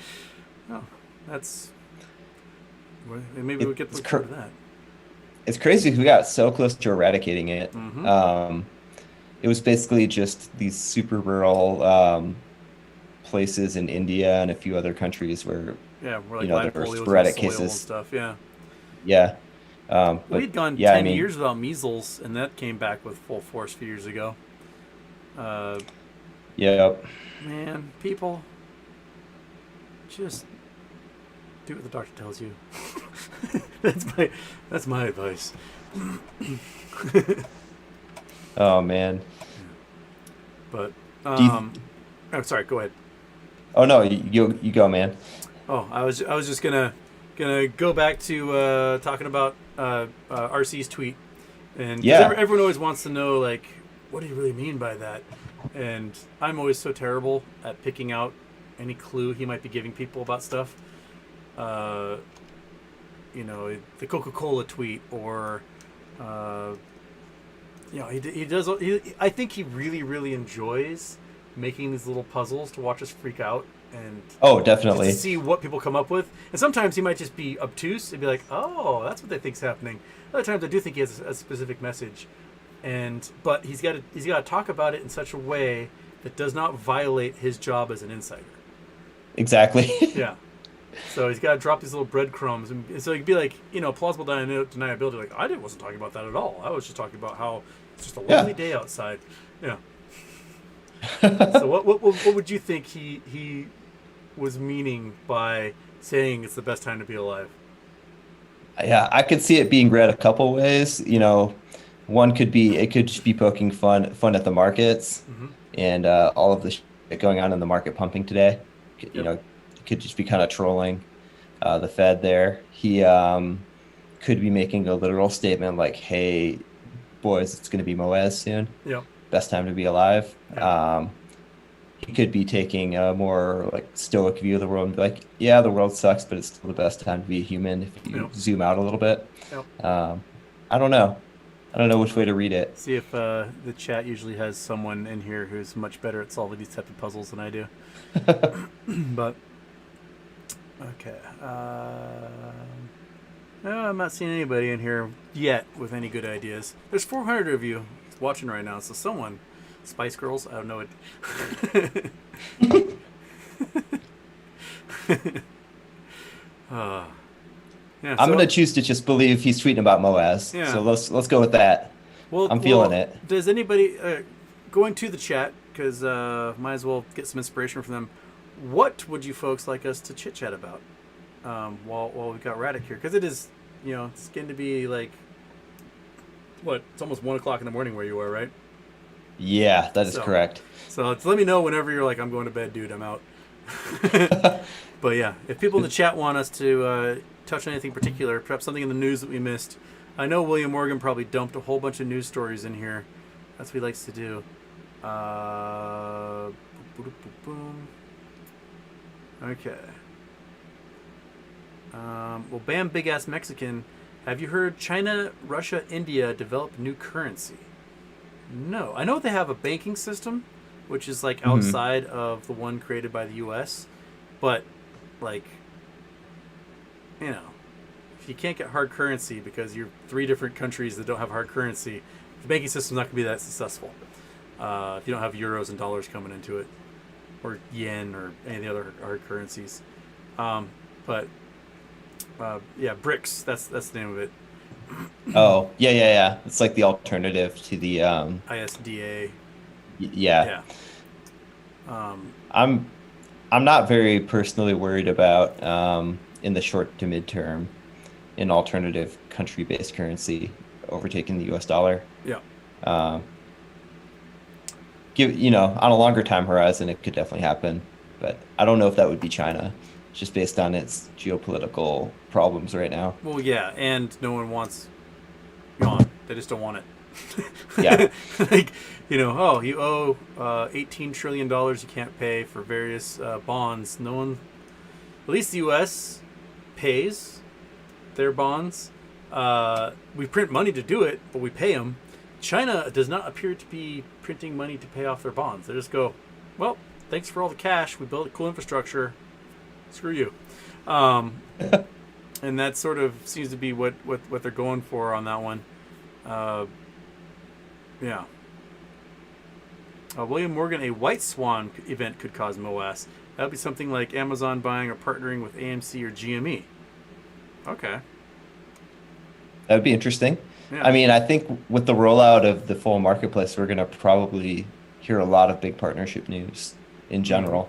oh, that's maybe we get it's look forward to that. it's crazy. We got so close to eradicating it. Mm-hmm. It was basically just these super rural places in India and a few other countries where Yeah, we're like live there were polio in sporadic soil and cases. stuff. Yeah, Yeah, but we'd gone yeah, I 10 years mean, without measles, and that came back with full force a few years ago. Uh, yeah, Man, people, just do what the doctor tells you. That's my advice. oh man. But Do you, oh, sorry. Go ahead. oh no, you go, man. Oh, I was just gonna go back to talking about RC's tweet, and because Yeah, everyone always wants to know like what do you really mean by that, and I'm always so terrible at picking out any clue he might be giving people about stuff. Uh, the Coca-Cola tweet, or he does. I think he really, really enjoys making these little puzzles to watch us freak out and oh, just to definitely. see what people come up with. And sometimes he might just be obtuse and be like, "Oh, that's what they think's happening." Other times, I do think he has a specific message, but he's got to talk about it in such a way that does not violate his job as an insider. Exactly. Yeah. So he's got to drop these little breadcrumbs, and so he'd be like, plausible deniability. Like wasn't talking about that at all. I was just talking about how it's just a lovely Yeah. day outside. Yeah. So what would you think he was meaning by saying it's the best time to be alive? Yeah, I could see it being read a couple ways. One could be it could just be poking fun at the markets Mm-hmm. and all of the shit going on in the market pumping today. Yep. It could just be kind of trolling the Fed there. He could be making a literal statement like, "Hey, boys, it's going to be Moez soon. Yep. Best time to be alive." Yep. He could be taking a more like stoic view of the world and be like, "Yeah, the world sucks, but it's still the best time to be a human if you Yep. zoom out a little bit." Yep. I don't know. I don't know which way to read it. See if the chat usually has someone in here who's much better at solving these type of puzzles than I do. But okay. No, I'm not seeing anybody in here yet with any good ideas. There's 400 of you watching right now, so someone, Spice Girls, I don't know it. Yeah, I'm so, gonna choose to just believe he's tweeting about Moaz. yeah. So let's go with that. I'm feeling it. Does anybody going to the chat, because might as well get some inspiration from them? What would you folks like us to chit chat about while we've got Raddoc here? Because it is, it's going to be like what? It's almost 1 o'clock in the morning where you are, right? Yeah, that is So, correct. so let me know whenever you're like, I'm going to bed, dude. I'm out. But yeah, if people in the chat want us to touch on anything particular, perhaps something in the news that we missed. I know William Morgan probably dumped a whole bunch of news stories in here. That's what he likes to do. Boom. Okay. Well, Bam Big Ass Mexican, have you heard China, Russia, India develop new currency? No. I know they have a banking system, which is like outside of the one created by the U.S., but like, if you can't get hard currency because you're 3 different countries that don't have hard currency, the banking system's not going to be that successful. If you don't have euros and dollars coming into it, or yen, or any of the other hard currencies. But yeah, BRICS. That's the name of it. Oh, yeah. It's like the alternative to the ISDA. yeah. Yeah. I'm not very personally worried about in the short to midterm an alternative country-based currency. overtaking the U.S. dollar. Yeah. Um, on a longer time horizon, it could definitely happen, but I don't know if that would be China, just based on its geopolitical problems right now. Well, yeah, and no one wants yuan. They just don't want Yeah. it. Like, oh, you owe $18 trillion you can't pay for various bonds. No one, at least the U.S. pays their bonds. We print money to do it, but we pay them. China does not appear to be printing money to pay off their bonds. They just go, well, thanks for all the cash. We built a cool infrastructure. Screw you. And that sort of seems to be what they're going for on that one. Yeah. William Morgan, a white swan event could cause MOAS. That would be something like Amazon buying or partnering with AMC or GME. Okay. That would be interesting. Yeah. I mean, I think with the rollout of the full marketplace, we're going to probably hear a lot of big partnership news in general.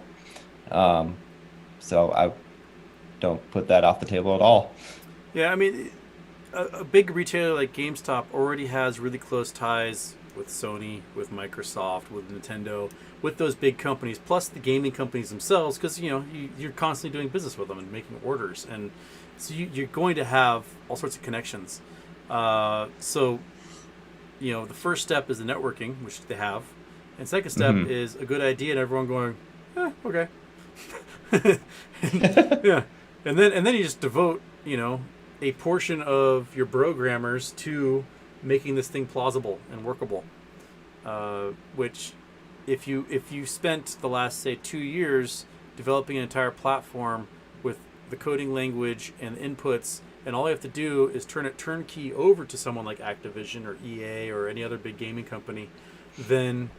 So I don't put that off the table at all. Yeah, I mean, a big retailer like GameStop already has really close ties with Sony, with Microsoft, with Nintendo, with those big companies, plus the gaming companies themselves, because you're constantly doing business with them and making orders, and so you're going to have all sorts of connections. So the first step is the networking, which they have, and second step is a good idea and everyone going, okay. Yeah, and then you just devote a portion of your programmers to making this thing plausible and workable. Which, if you spent the last, say, 2 years developing an entire platform with the coding language and inputs, and all you have to do is turn it turnkey over to someone like Activision or EA or any other big gaming company, then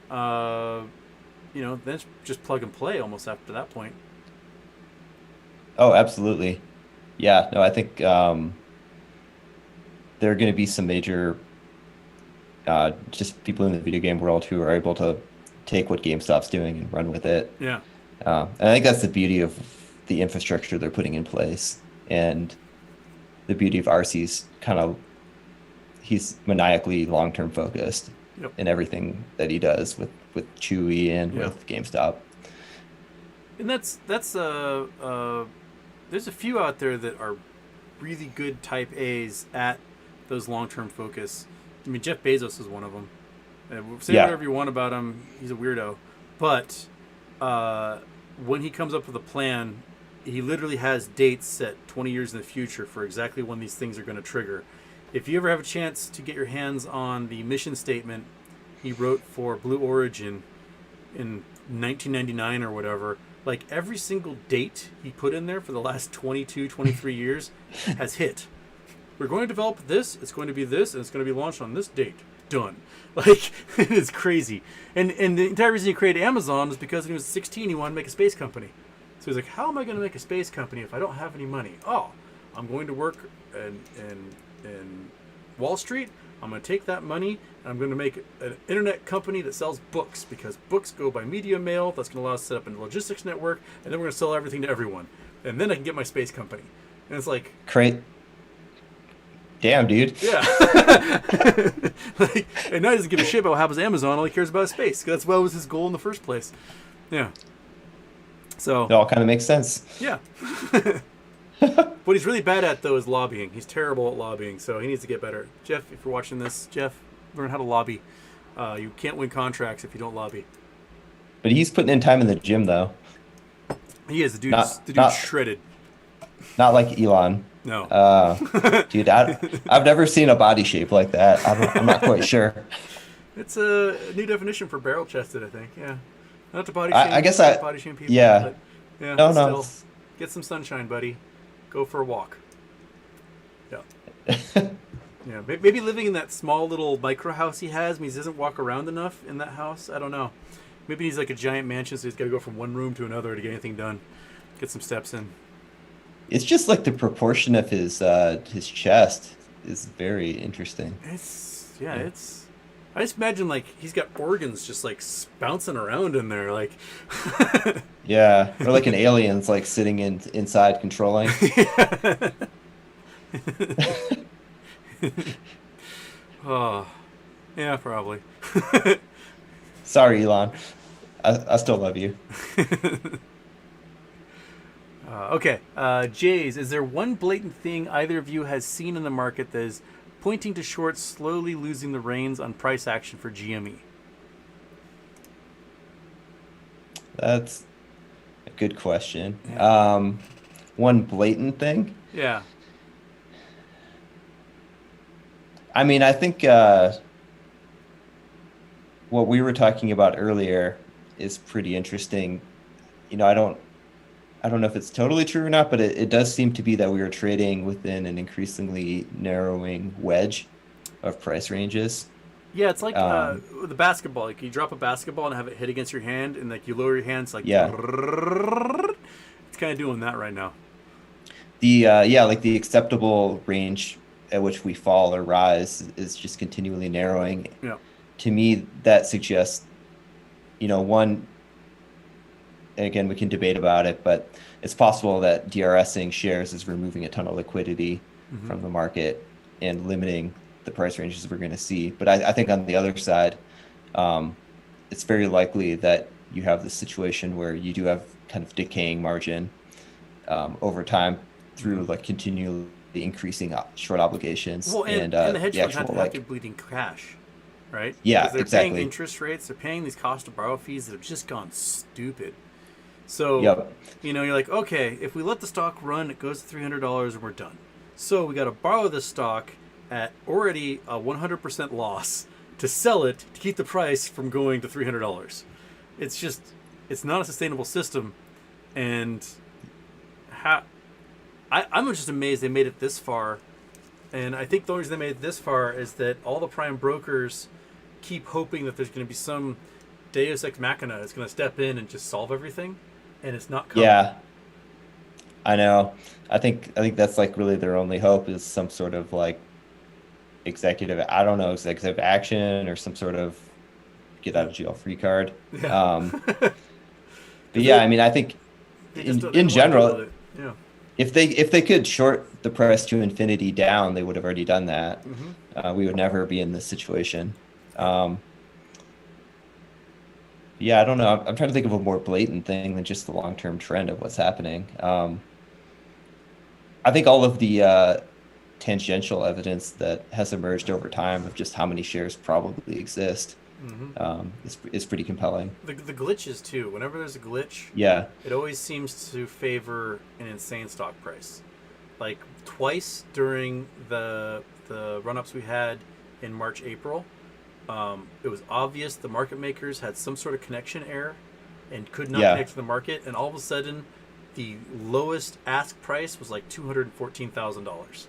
then it's just plug and play almost after that point. Oh, absolutely. Yeah, no, I think there are going to be some major just people in the video game world who are able to take what GameStop's doing and run with it. Yeah. And I think that's the beauty of the infrastructure they're putting in place, and the beauty of RC's he's maniacally long-term focused in everything that he does with Chewy and with GameStop. And that's there's a few out there that are really good type A's at those long-term focus. I mean, Jeff Bezos is one of them. Say whatever you want about him, he's a weirdo. But when he comes up with a plan, he literally has dates set 20 years in the future for exactly when these things are going to trigger. If you ever have a chance to get your hands on the mission statement he wrote for Blue Origin in 1999 or whatever, like every single date he put in there for the last 22, 23 years has hit. We're going to develop this, it's going to be this, and it's going to be launched on this date. Done. Like, it's crazy. And the entire reason he created Amazon was because when he was 16, he wanted to make a space company. So he's like, how am I going to make a space company if I don't have any money? Oh, I'm going to work in Wall Street. I'm going to take that money and I'm going to make an internet company that sells books, because books go by media mail. That's going to allow us to set up a logistics network, and then we're going to sell everything to everyone. And then I can get my space company. And it's like... Damn, dude. Yeah. And now he doesn't give a shit about what happens to Amazon. All he cares about is space. That's what was his goal in the first place. Yeah. So... It all kind of makes sense. Yeah. What he's really bad at, though, is lobbying. He's terrible at lobbying, so he needs to get better. Jeff, if you're watching this, learn how to lobby. You can't win contracts if you don't lobby. But he's putting in time in the gym, though. He is. The dude's shredded. Not like Elon. No. Dude, I've never seen a body shape like that. I'm not quite sure. It's a new definition for barrel-chested, I think. Yeah. Not to body shame. I guess body shame people. Yeah. But yeah. No. Still, get some sunshine, buddy. Go for a walk. Yeah. Yeah. Maybe living in that small little micro house he has means he doesn't walk around enough in that house. I don't know. Maybe he's like a giant mansion, so he's got to go from one room to another to get anything done. Get some steps in. It's just like the proportion of his chest is very interesting. It's I just imagine like he's got organs just like bouncing around in there, like. Yeah, or like an alien's like sitting inside controlling. Oh, yeah, probably. Sorry, Elon. I still love you. Okay, Jays, is there one blatant thing either of you has seen in the market that is pointing to shorts slowly losing the reins on price action for GME? That's a good question. Yeah. One blatant thing. Yeah. I mean, I think what we were talking about earlier is pretty interesting. You know, I don't know if it's totally true or not, but it does seem to be that we are trading within an increasingly narrowing wedge of price ranges. Yeah, it's like Um, the basketball. Like you drop a basketball and have it hit against your hand, and like you lower your hands, like yeah, it's kind of doing that right now. like the acceptable range at which we fall or rise is just continually narrowing. Yeah. To me, that suggests, one, and again, we can debate about it, but it's possible that DRSing shares is removing a ton of liquidity Mm-hmm. from the market and limiting the price ranges we're going to see. But I think on the other side, um, it's very likely that you have this situation where you do have kind of decaying margin over time through Mm-hmm. like continually increasing short obligations Well, and the hedge the funds have actual to have to like, bleeding cash, right? Because yeah, they're paying exactly. interest rates, they're paying these cost to borrow fees that have just gone stupid. So, Yep. you're like, okay, if we let the stock run, it goes to $300 and we're done. So we got to borrow this stock at already a 100% loss to sell it to keep the price from going to $300. It's just, it's not a sustainable system, and how I'm just amazed they made it this far. And I think the only reason they made it this far is that all the prime brokers keep hoping that there's going to be some Deus ex machina that's going to step in and just solve everything, and it's not coming. Yeah, I know. I think that's like really their only hope is some sort of like I don't know, executive action or some sort of get out Yeah, of jail free card. yeah, Um, but because yeah, I mean, I think they just in didn't want to deal with general, it. Yeah. if they could short the price to infinity down, they would have already done that. Mm-hmm. We would never be in this situation. Yep. Um, yeah, I don't know. I'm trying to think of a more blatant thing than just the long-term trend of what's happening. I think all of the tangential evidence that has emerged over time of just how many shares probably exist Mm-hmm. is pretty compelling. The glitches too. Whenever there's a glitch, Yeah, it always seems to favor an insane stock price. Like twice during the run ups we had in March, April, it was obvious the market makers had some sort of connection error and could not yeah. connect to the market, and all of a sudden, the lowest ask price was like $214,000.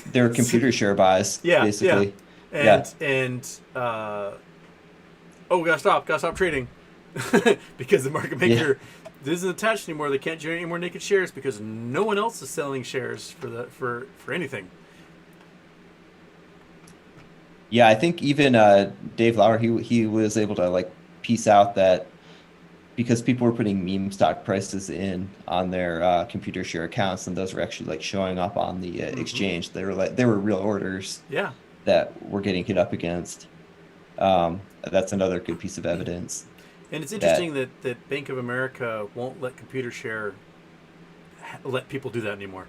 They're computer share buys, Yeah, yeah, basically. Yeah, and oh, gotta stop trading because the market yeah. maker isn't attached anymore. They can't generate any more naked shares because no one else is selling shares for anything. Yeah, I think even Dave Lauer, he was able to like piece out that because people were putting meme stock prices in on their computer share accounts, and those were actually like showing up on the Mm-hmm. exchange. They were real orders Yeah, that were getting hit up against. That's another good piece of evidence and it's interesting that that Bank of America won't let computer share let people do that anymore.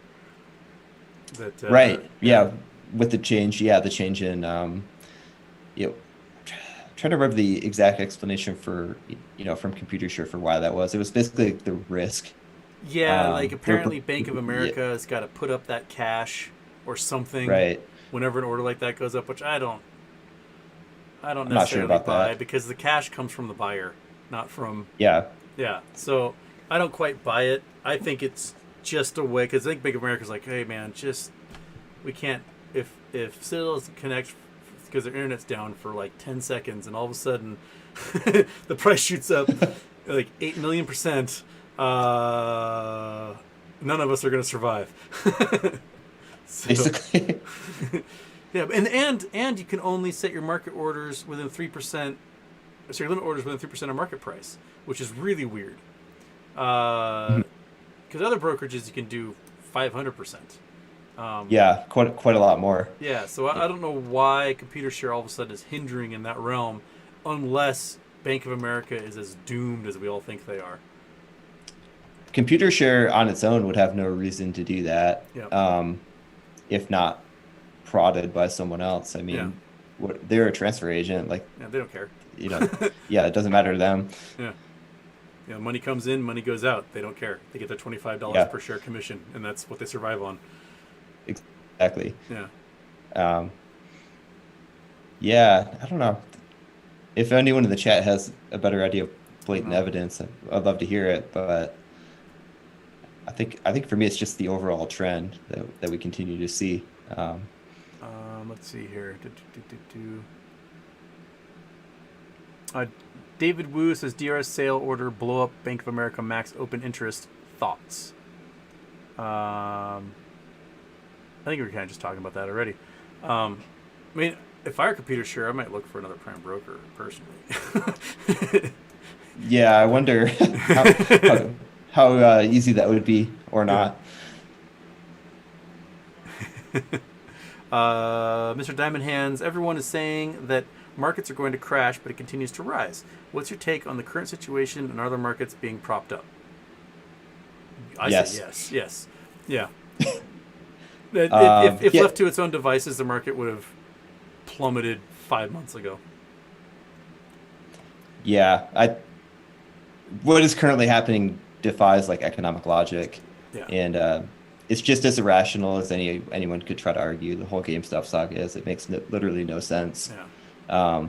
That right, yeah. yeah, with the change, yeah, the change in you know, trying to remember the exact explanation for from computer share for why that was. It was basically the risk. Yeah, like They were apparently Bank of yeah, America has got to put up that cash or something right. whenever an order like that goes up, which I don't I'm not sure necessarily about buy that. because the cash comes from the buyer, not from Yeah, yeah. So I don't quite buy it. I think it's just a way because I think Bank of America's like, hey man, just we can't if Citadel doesn't connect because their internet's down for like 10 seconds and all of a sudden the price shoots up like 8 million%. None of us are going to survive. So basically. yeah, and you can only set your market orders within 3%. So your limit orders within 3% of market price, which is really weird. Because other brokerages you can do 500%. Yeah, quite a lot more. Yeah, so I don't know why computer share all of a sudden is hindering in that realm, unless Bank of America is as doomed as we all think they are. Computer share on its own would have no reason to do that, Yeah, if not prodded by someone else. I yeah, mean, they're a transfer agent. Like, yeah. They don't care. you know, yeah, it doesn't matter to them. Yeah, money comes in, money goes out. They don't care. They get their $25 Yeah, per share commission, and that's what they survive on. exactly. Yeah. Um, yeah, I don't know. If anyone in the chat has a better idea of blatant Uh, evidence, I'd love to hear it. But I think for me, it's just the overall trend that we continue to see. let's see here. Uh, David Wu says DRS sale order blow up Bank of America max open interest thoughts. I think we were kind of just talking about that already. I mean, if I were computer share, I might look for another prime broker personally. Yeah, I wonder how easy that would be or Yeah. not. Mr. Diamond Hands, everyone is saying that markets are going to crash, but it continues to rise. What's your take on the current situation and other markets being propped up? I say Yes. yes. Yes. Yeah. If Yeah, left to its own devices, the market would have plummeted 5 months ago. yeah. What is currently happening defies like economic logic, Yeah. and it's just as irrational as anyone could try to argue. The whole GameStop saga is. It makes literally no sense. Yeah.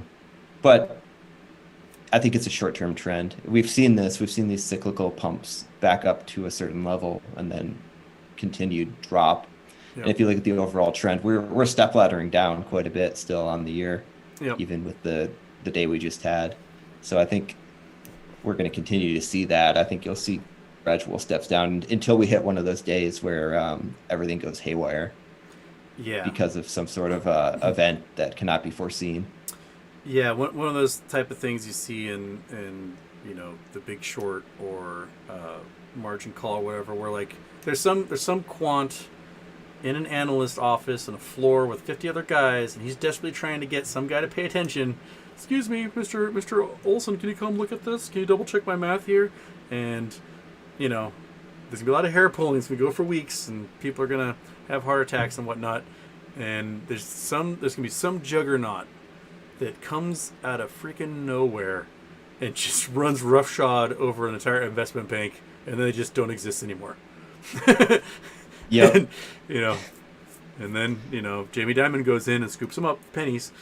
But I think it's a short-term trend. We've seen this. We've seen these cyclical pumps back up to a certain level and then continued drop. And Yep. if you look at the overall trend, we're step laddering down quite a bit still on the year, Yep. even with the day we just had. So I think we're going to continue to see that. I think you'll see gradual steps down until we hit one of those days where everything goes haywire Yeah. because of some sort of event that cannot be foreseen. Yeah, one of those type of things you see in The Big Short or Margin Call or whatever, where like there's some quant in an analyst office on a floor with 50 other guys, and he's desperately trying to get some guy to pay attention. Excuse me, Mr. Olson, can you come look at this? Can you double check my math here? And there's gonna be a lot of hair pulling. It's gonna go for weeks, and people are gonna have heart attacks and whatnot. And there's gonna be some juggernaut that comes out of freaking nowhere and just runs roughshod over an entire investment bank, and then they just don't exist anymore. Yep. And, and then Jamie Dimon goes in and scoops them up pennies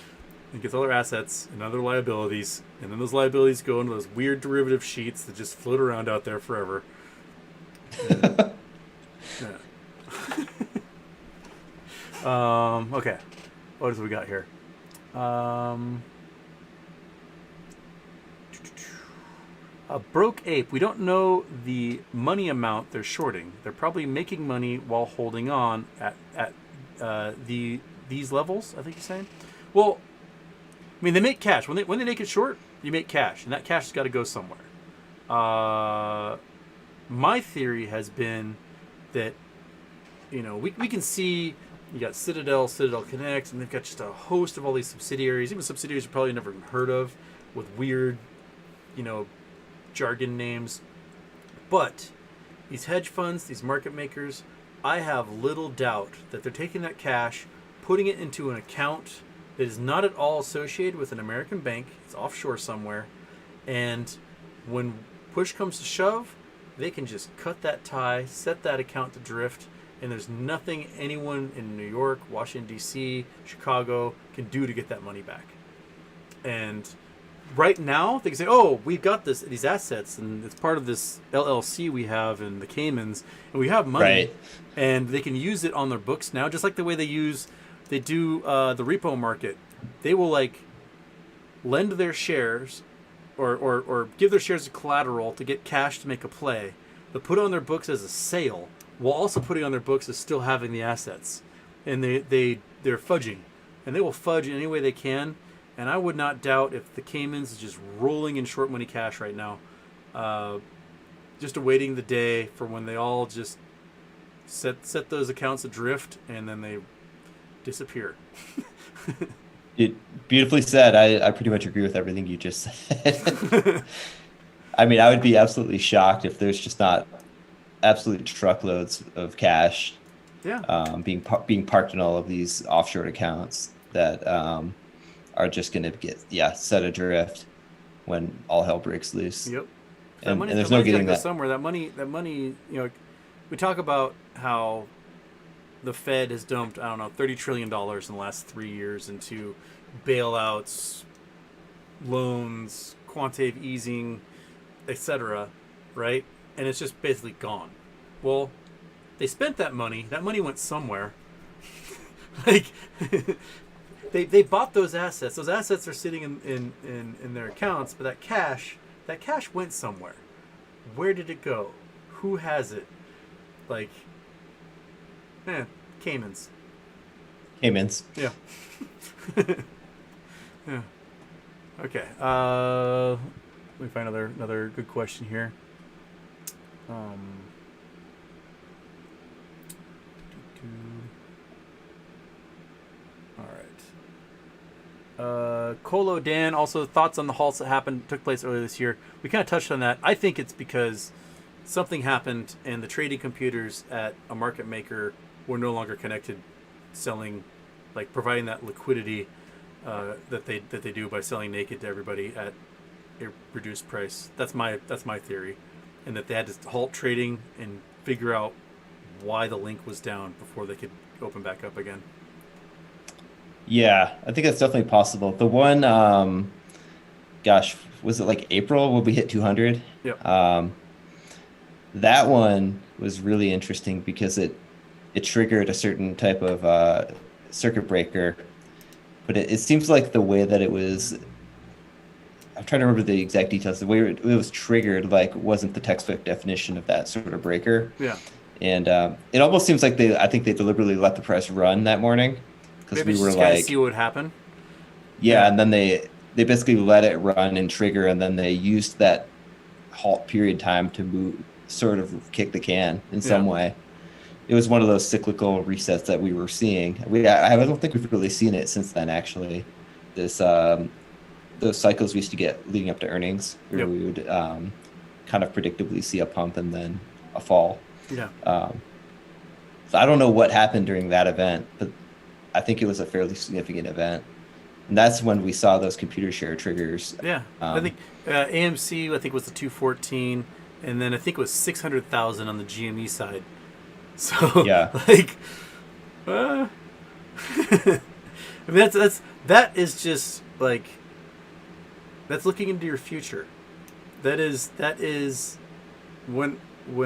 and gets all their assets and other liabilities, and then those liabilities go into those weird derivative sheets that just float around out there forever. And, yeah. Okay, what else we got here? A broke ape. We don't know the money amount they're shorting. They're probably making money while holding on at these levels. I think you're saying. Well, I mean, they make cash when they make it short. You make cash, and that cash has got to go somewhere. My theory has been that we can see you got Citadel Connect, and they've got just a host of all these subsidiaries, even subsidiaries you probably never even heard of, with weird, jargon names. But these hedge funds, these market makers, I have little doubt that they're taking that cash, putting it into an account that is not at all associated with an American bank. It's offshore somewhere. And when push comes to shove, they can just cut that tie, set that account to drift, and there's nothing anyone in New York, Washington, D.C., Chicago can do to get that money back. And right now, they can say, oh, we've got these assets, and it's part of this LLC we have in the Caymans, and we have money, Right. and they can use it on their books now, just like the way they do the repo market. They will, lend their shares or give their shares as collateral to get cash to make a play, but put it on their books as a sale, while also putting on their books as still having the assets. And they're fudging. And they will fudge in any way they can. And I would not doubt if the Caymans is just rolling in short money cash right now. Just awaiting the day for when they all just set those accounts adrift, and then they disappear. Beautifully said. I pretty much agree with everything you just said. I mean, I would be absolutely shocked if there's just not absolute truckloads of cash Yeah. being parked in all of these offshore accounts that are just going to get set adrift when all hell breaks loose. Yep. And there's no getting that somewhere. That money, we talk about how the Fed has dumped, I don't know, $30 trillion in the last 3 years into bailouts, loans, quantitative easing, etc., right? And it's just basically gone. Well, they spent that money. That money went somewhere. Like, they bought those assets. Those assets are sitting in their accounts, but that cash went somewhere. Where did it go? Who has it? Like, Caymans. Yeah. Yeah. Okay. Let me find another good question here. All right. Colo Dan, also thoughts on the halts that took place earlier this year. We kind of touched on that. I think it's because something happened and the trading computers at a market maker were no longer connected, selling, like providing that liquidity that they do by selling naked to everybody at a reduced price. That's my theory, and that they had to halt trading and figure out why the link was down before they could open back up again. Yeah, I think that's definitely possible. The one, was it like April when we hit 200? Yep. That one was really interesting because it triggered a certain type of circuit breaker, but it seems like the way that it was, I'm trying to remember the exact details. The way it was triggered wasn't the textbook definition of that sort of breaker. Yeah. And it almost seems like I think they deliberately let the price run that morning because we were like, see what would happen. Yeah, and then they basically let it run and trigger, and then they used that halt period time to sort of kick the can in some way. It was one of those cyclical resets that we were seeing. I don't think we've really seen it since then, actually. Those cycles we used to get leading up to earnings, where we would kind of predictably see a pump and then a fall. Yeah. So I don't know what happened during that event, but I think it was a fairly significant event. And that's when we saw those computer share triggers. Yeah. I think AMC, was the 214, and then I think it was 600,000 on the GME side. So, yeah. I mean, that is just like, that's looking into your future. That is when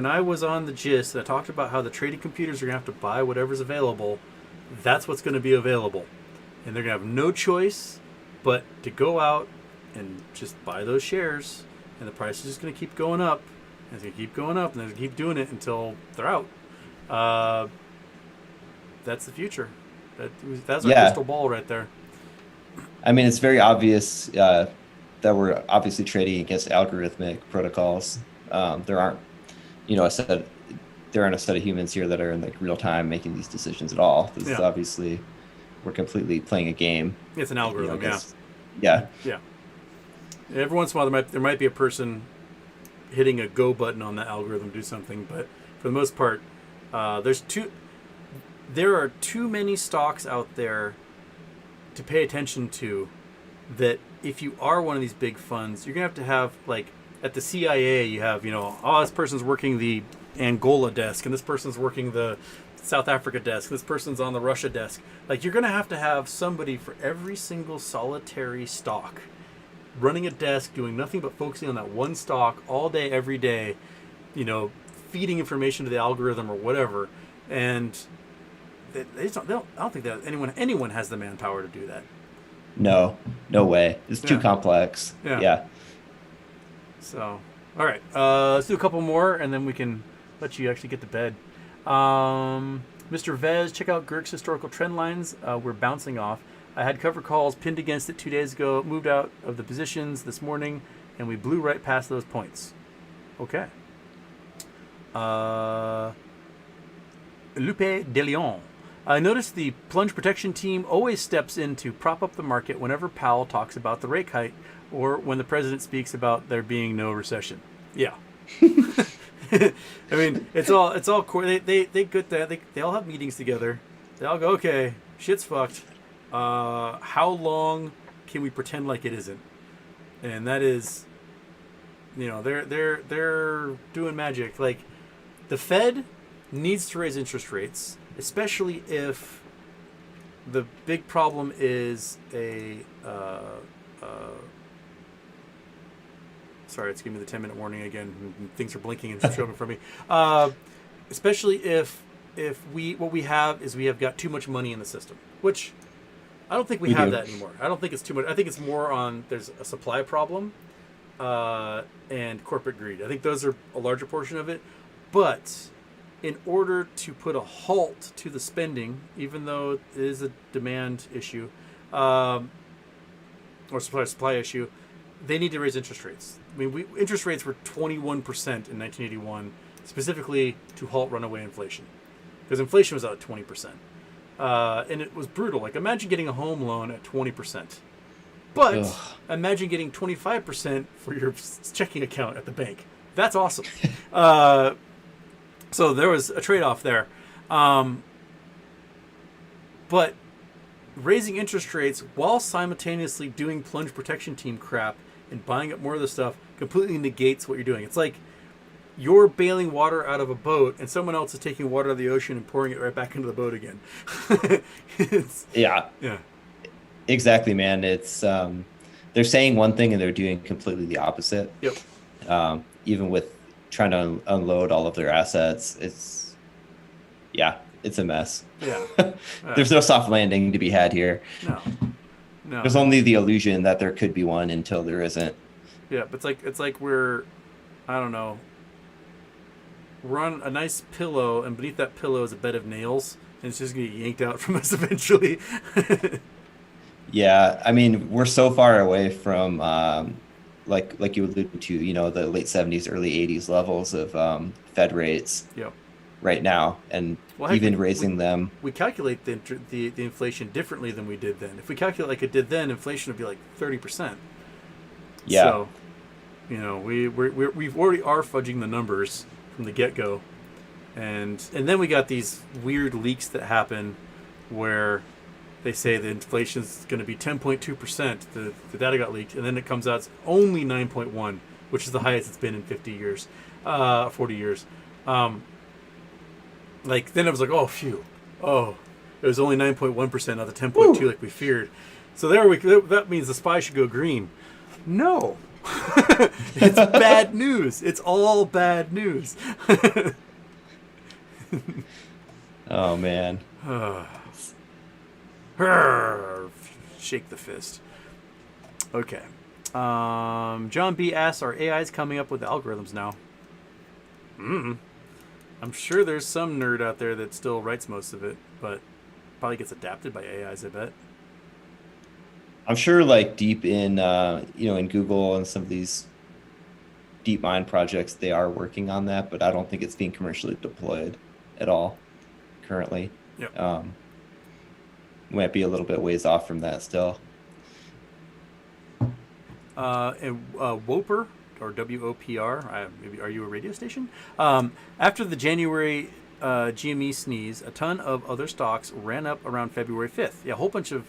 I was on the gist, I talked about how the trading computers are going to have to buy whatever's available. That's what's going to be available. And they're going to have no choice but to go out and just buy those shares. And the price is just going to keep going up. And it's going to keep going up. And they're going to keep doing it until they're out. That's the future. That's our crystal ball right there. I mean, it's very obvious that we're obviously trading against algorithmic protocols. There aren't a set of humans here that are in real time making these decisions at all. This is obviously, we're completely playing a game. It's an algorithm, Yeah. Every once in a while, there might be a person hitting a go button on the algorithm to do something, but for the most part, there are too many stocks out there to pay attention to, that if you are one of these big funds, you're going to have like at the CIA, you have, this person's working the Angola desk, and this person's working the South Africa desk, and this person's on the Russia desk. Like, you're going to have somebody for every single solitary stock running a desk, doing nothing but focusing on that one stock all day, every day, feeding information to the algorithm or whatever. And I don't think that anyone has the manpower to do that. No way. It's too complex. Yeah. So, all right. Let's do a couple more, and then we can let you actually get to bed. Mr. Vez, check out Girk's historical trend lines. We're bouncing off. I had cover calls pinned against it 2 days ago, moved out of the positions this morning, and we blew right past those points. Okay. Lupe de Leon. I noticed the plunge protection team always steps in to prop up the market whenever Powell talks about the rate hike or when the president speaks about there being no recession. Yeah. I mean, it's all they get that they all have meetings together. They all go, okay, shit's fucked. How long can we pretend like it isn't? And that is, they're doing magic. Like, the Fed needs to raise interest rates, especially if the big problem is sorry, it's giving me the 10-minute warning again. Things are blinking and showing for me. Especially if what we have got too much money in the system, which I don't think we have that anymore. I don't think it's too much. I think it's more on there's a supply problem and corporate greed. I think those are a larger portion of it. But in order to put a halt to the spending, even though it is a demand issue or supply issue, they need to raise interest rates. I mean, interest rates were 21% in 1981, specifically to halt runaway inflation, because inflation was at 20%, and it was brutal. Like, imagine getting a home loan at 20%, but imagine getting 25% for your checking account at the bank. That's awesome. So there was a trade-off there, but raising interest rates while simultaneously doing plunge protection team crap and buying up more of the stuff completely negates what you're doing. It's like you're bailing water out of a boat and someone else is taking water out of the ocean and pouring it right back into the boat again. Yeah. Exactly, man. It's they're saying one thing and they're doing completely the opposite. Yep. Even with trying to unload all of their assets, it's a mess. Yeah. There's no soft landing to be had here. No. There's only the illusion that there could be one until there isn't. Yeah, but it's like we're, I don't know, we're on a nice pillow, and beneath that pillow is a bed of nails, and it's just gonna get yanked out from us eventually. Yeah, I mean, we're so far away from like you alluded to, the late 70s, early 80s levels of Fed rates. Yep. Right now, and even raising them. We calculate the inflation differently than we did then. If we calculate like it did then, inflation would be like 30%. Yeah. So, we've already are fudging the numbers from the get-go, and then we got these weird leaks that happen where they say the inflation is going to be 10.2%. The data got leaked, and then it comes out it's only 9.1, which is the highest it's been in 40 years. Like, then I was like, oh, phew. Oh, it was only 9.1%, not the 10.2 like we feared. So that means the SPY should go green. No. It's bad news. It's all bad news. Oh, man. Shake the fist. Okay. John B. asks, are AIs coming up with algorithms now? I'm sure there's some nerd out there that still writes most of it, but probably gets adapted by AIs, I bet. I'm sure, like, deep in, in Google and some of these deep mind projects, they are working on that, but I don't think it's being commercially deployed at all currently. Yep. Might be a little bit ways off from that still. And Woper, or WOPR, maybe, are you a radio station? After the January GME sneeze, a ton of other stocks ran up around February 5th. Yeah, a whole bunch of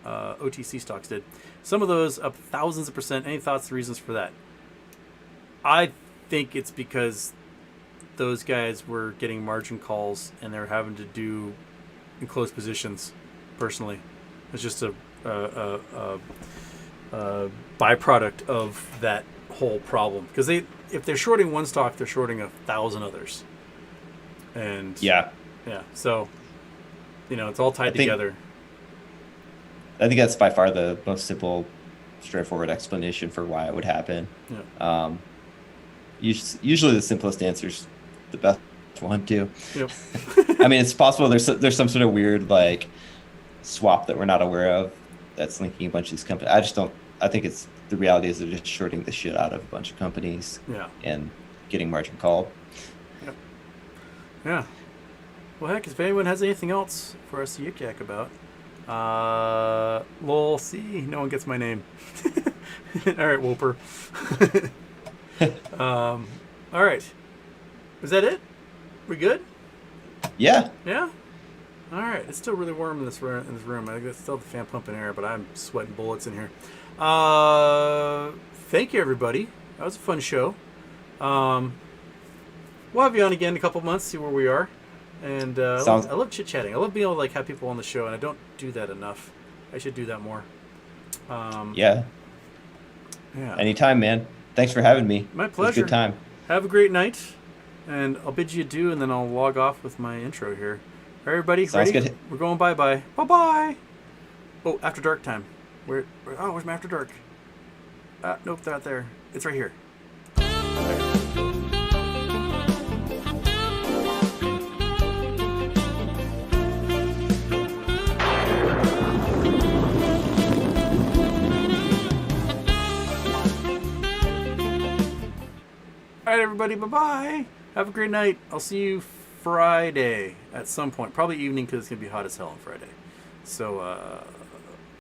OTC stocks did. Some of those up thousands of percent. Any thoughts, reasons for that? I think it's because those guys were getting margin calls and they're having to do enclosed positions. Personally, it's just a byproduct of that whole problem, because if they're shorting one stock, they're shorting 1,000 others, and so it's all tied together. I think that's by far the most simple, straightforward explanation for why it would happen. Usually the simplest answer is the best one too. Yep. I mean, it's possible there's some sort of weird like swap that we're not aware of that's linking a bunch of these companies. I think it's the reality is they're just shorting the shit out of a bunch of companies and getting margin called. Yeah. Well, heck, if anyone has anything else for us to yik-yak about, lol, see, no one gets my name. All right, Whooper. All right. Is that it? We good? Yeah. Yeah? All right. It's still really warm in this room. I still have the fan pumping air, but I'm sweating bullets in here. Thank you, everybody. That was a fun show. We'll have you on again in a couple months, see where we are. And I love chit-chatting. I love being able to have people on the show, and I don't do that enough. I should do that more. Yeah. Anytime, man. Thanks for having me. My pleasure. It was a good time. Have a great night, and I'll bid you adieu, and then I'll log off with my intro here. All right, everybody, Sounds ready? good. We're going bye-bye. Bye-bye. Oh, after dark time. Where's my after dark? Nope, they're not there. It's right here. All right, everybody, bye-bye. Have a great night. I'll see you Friday at some point. Probably evening because it's going to be hot as hell on Friday. So,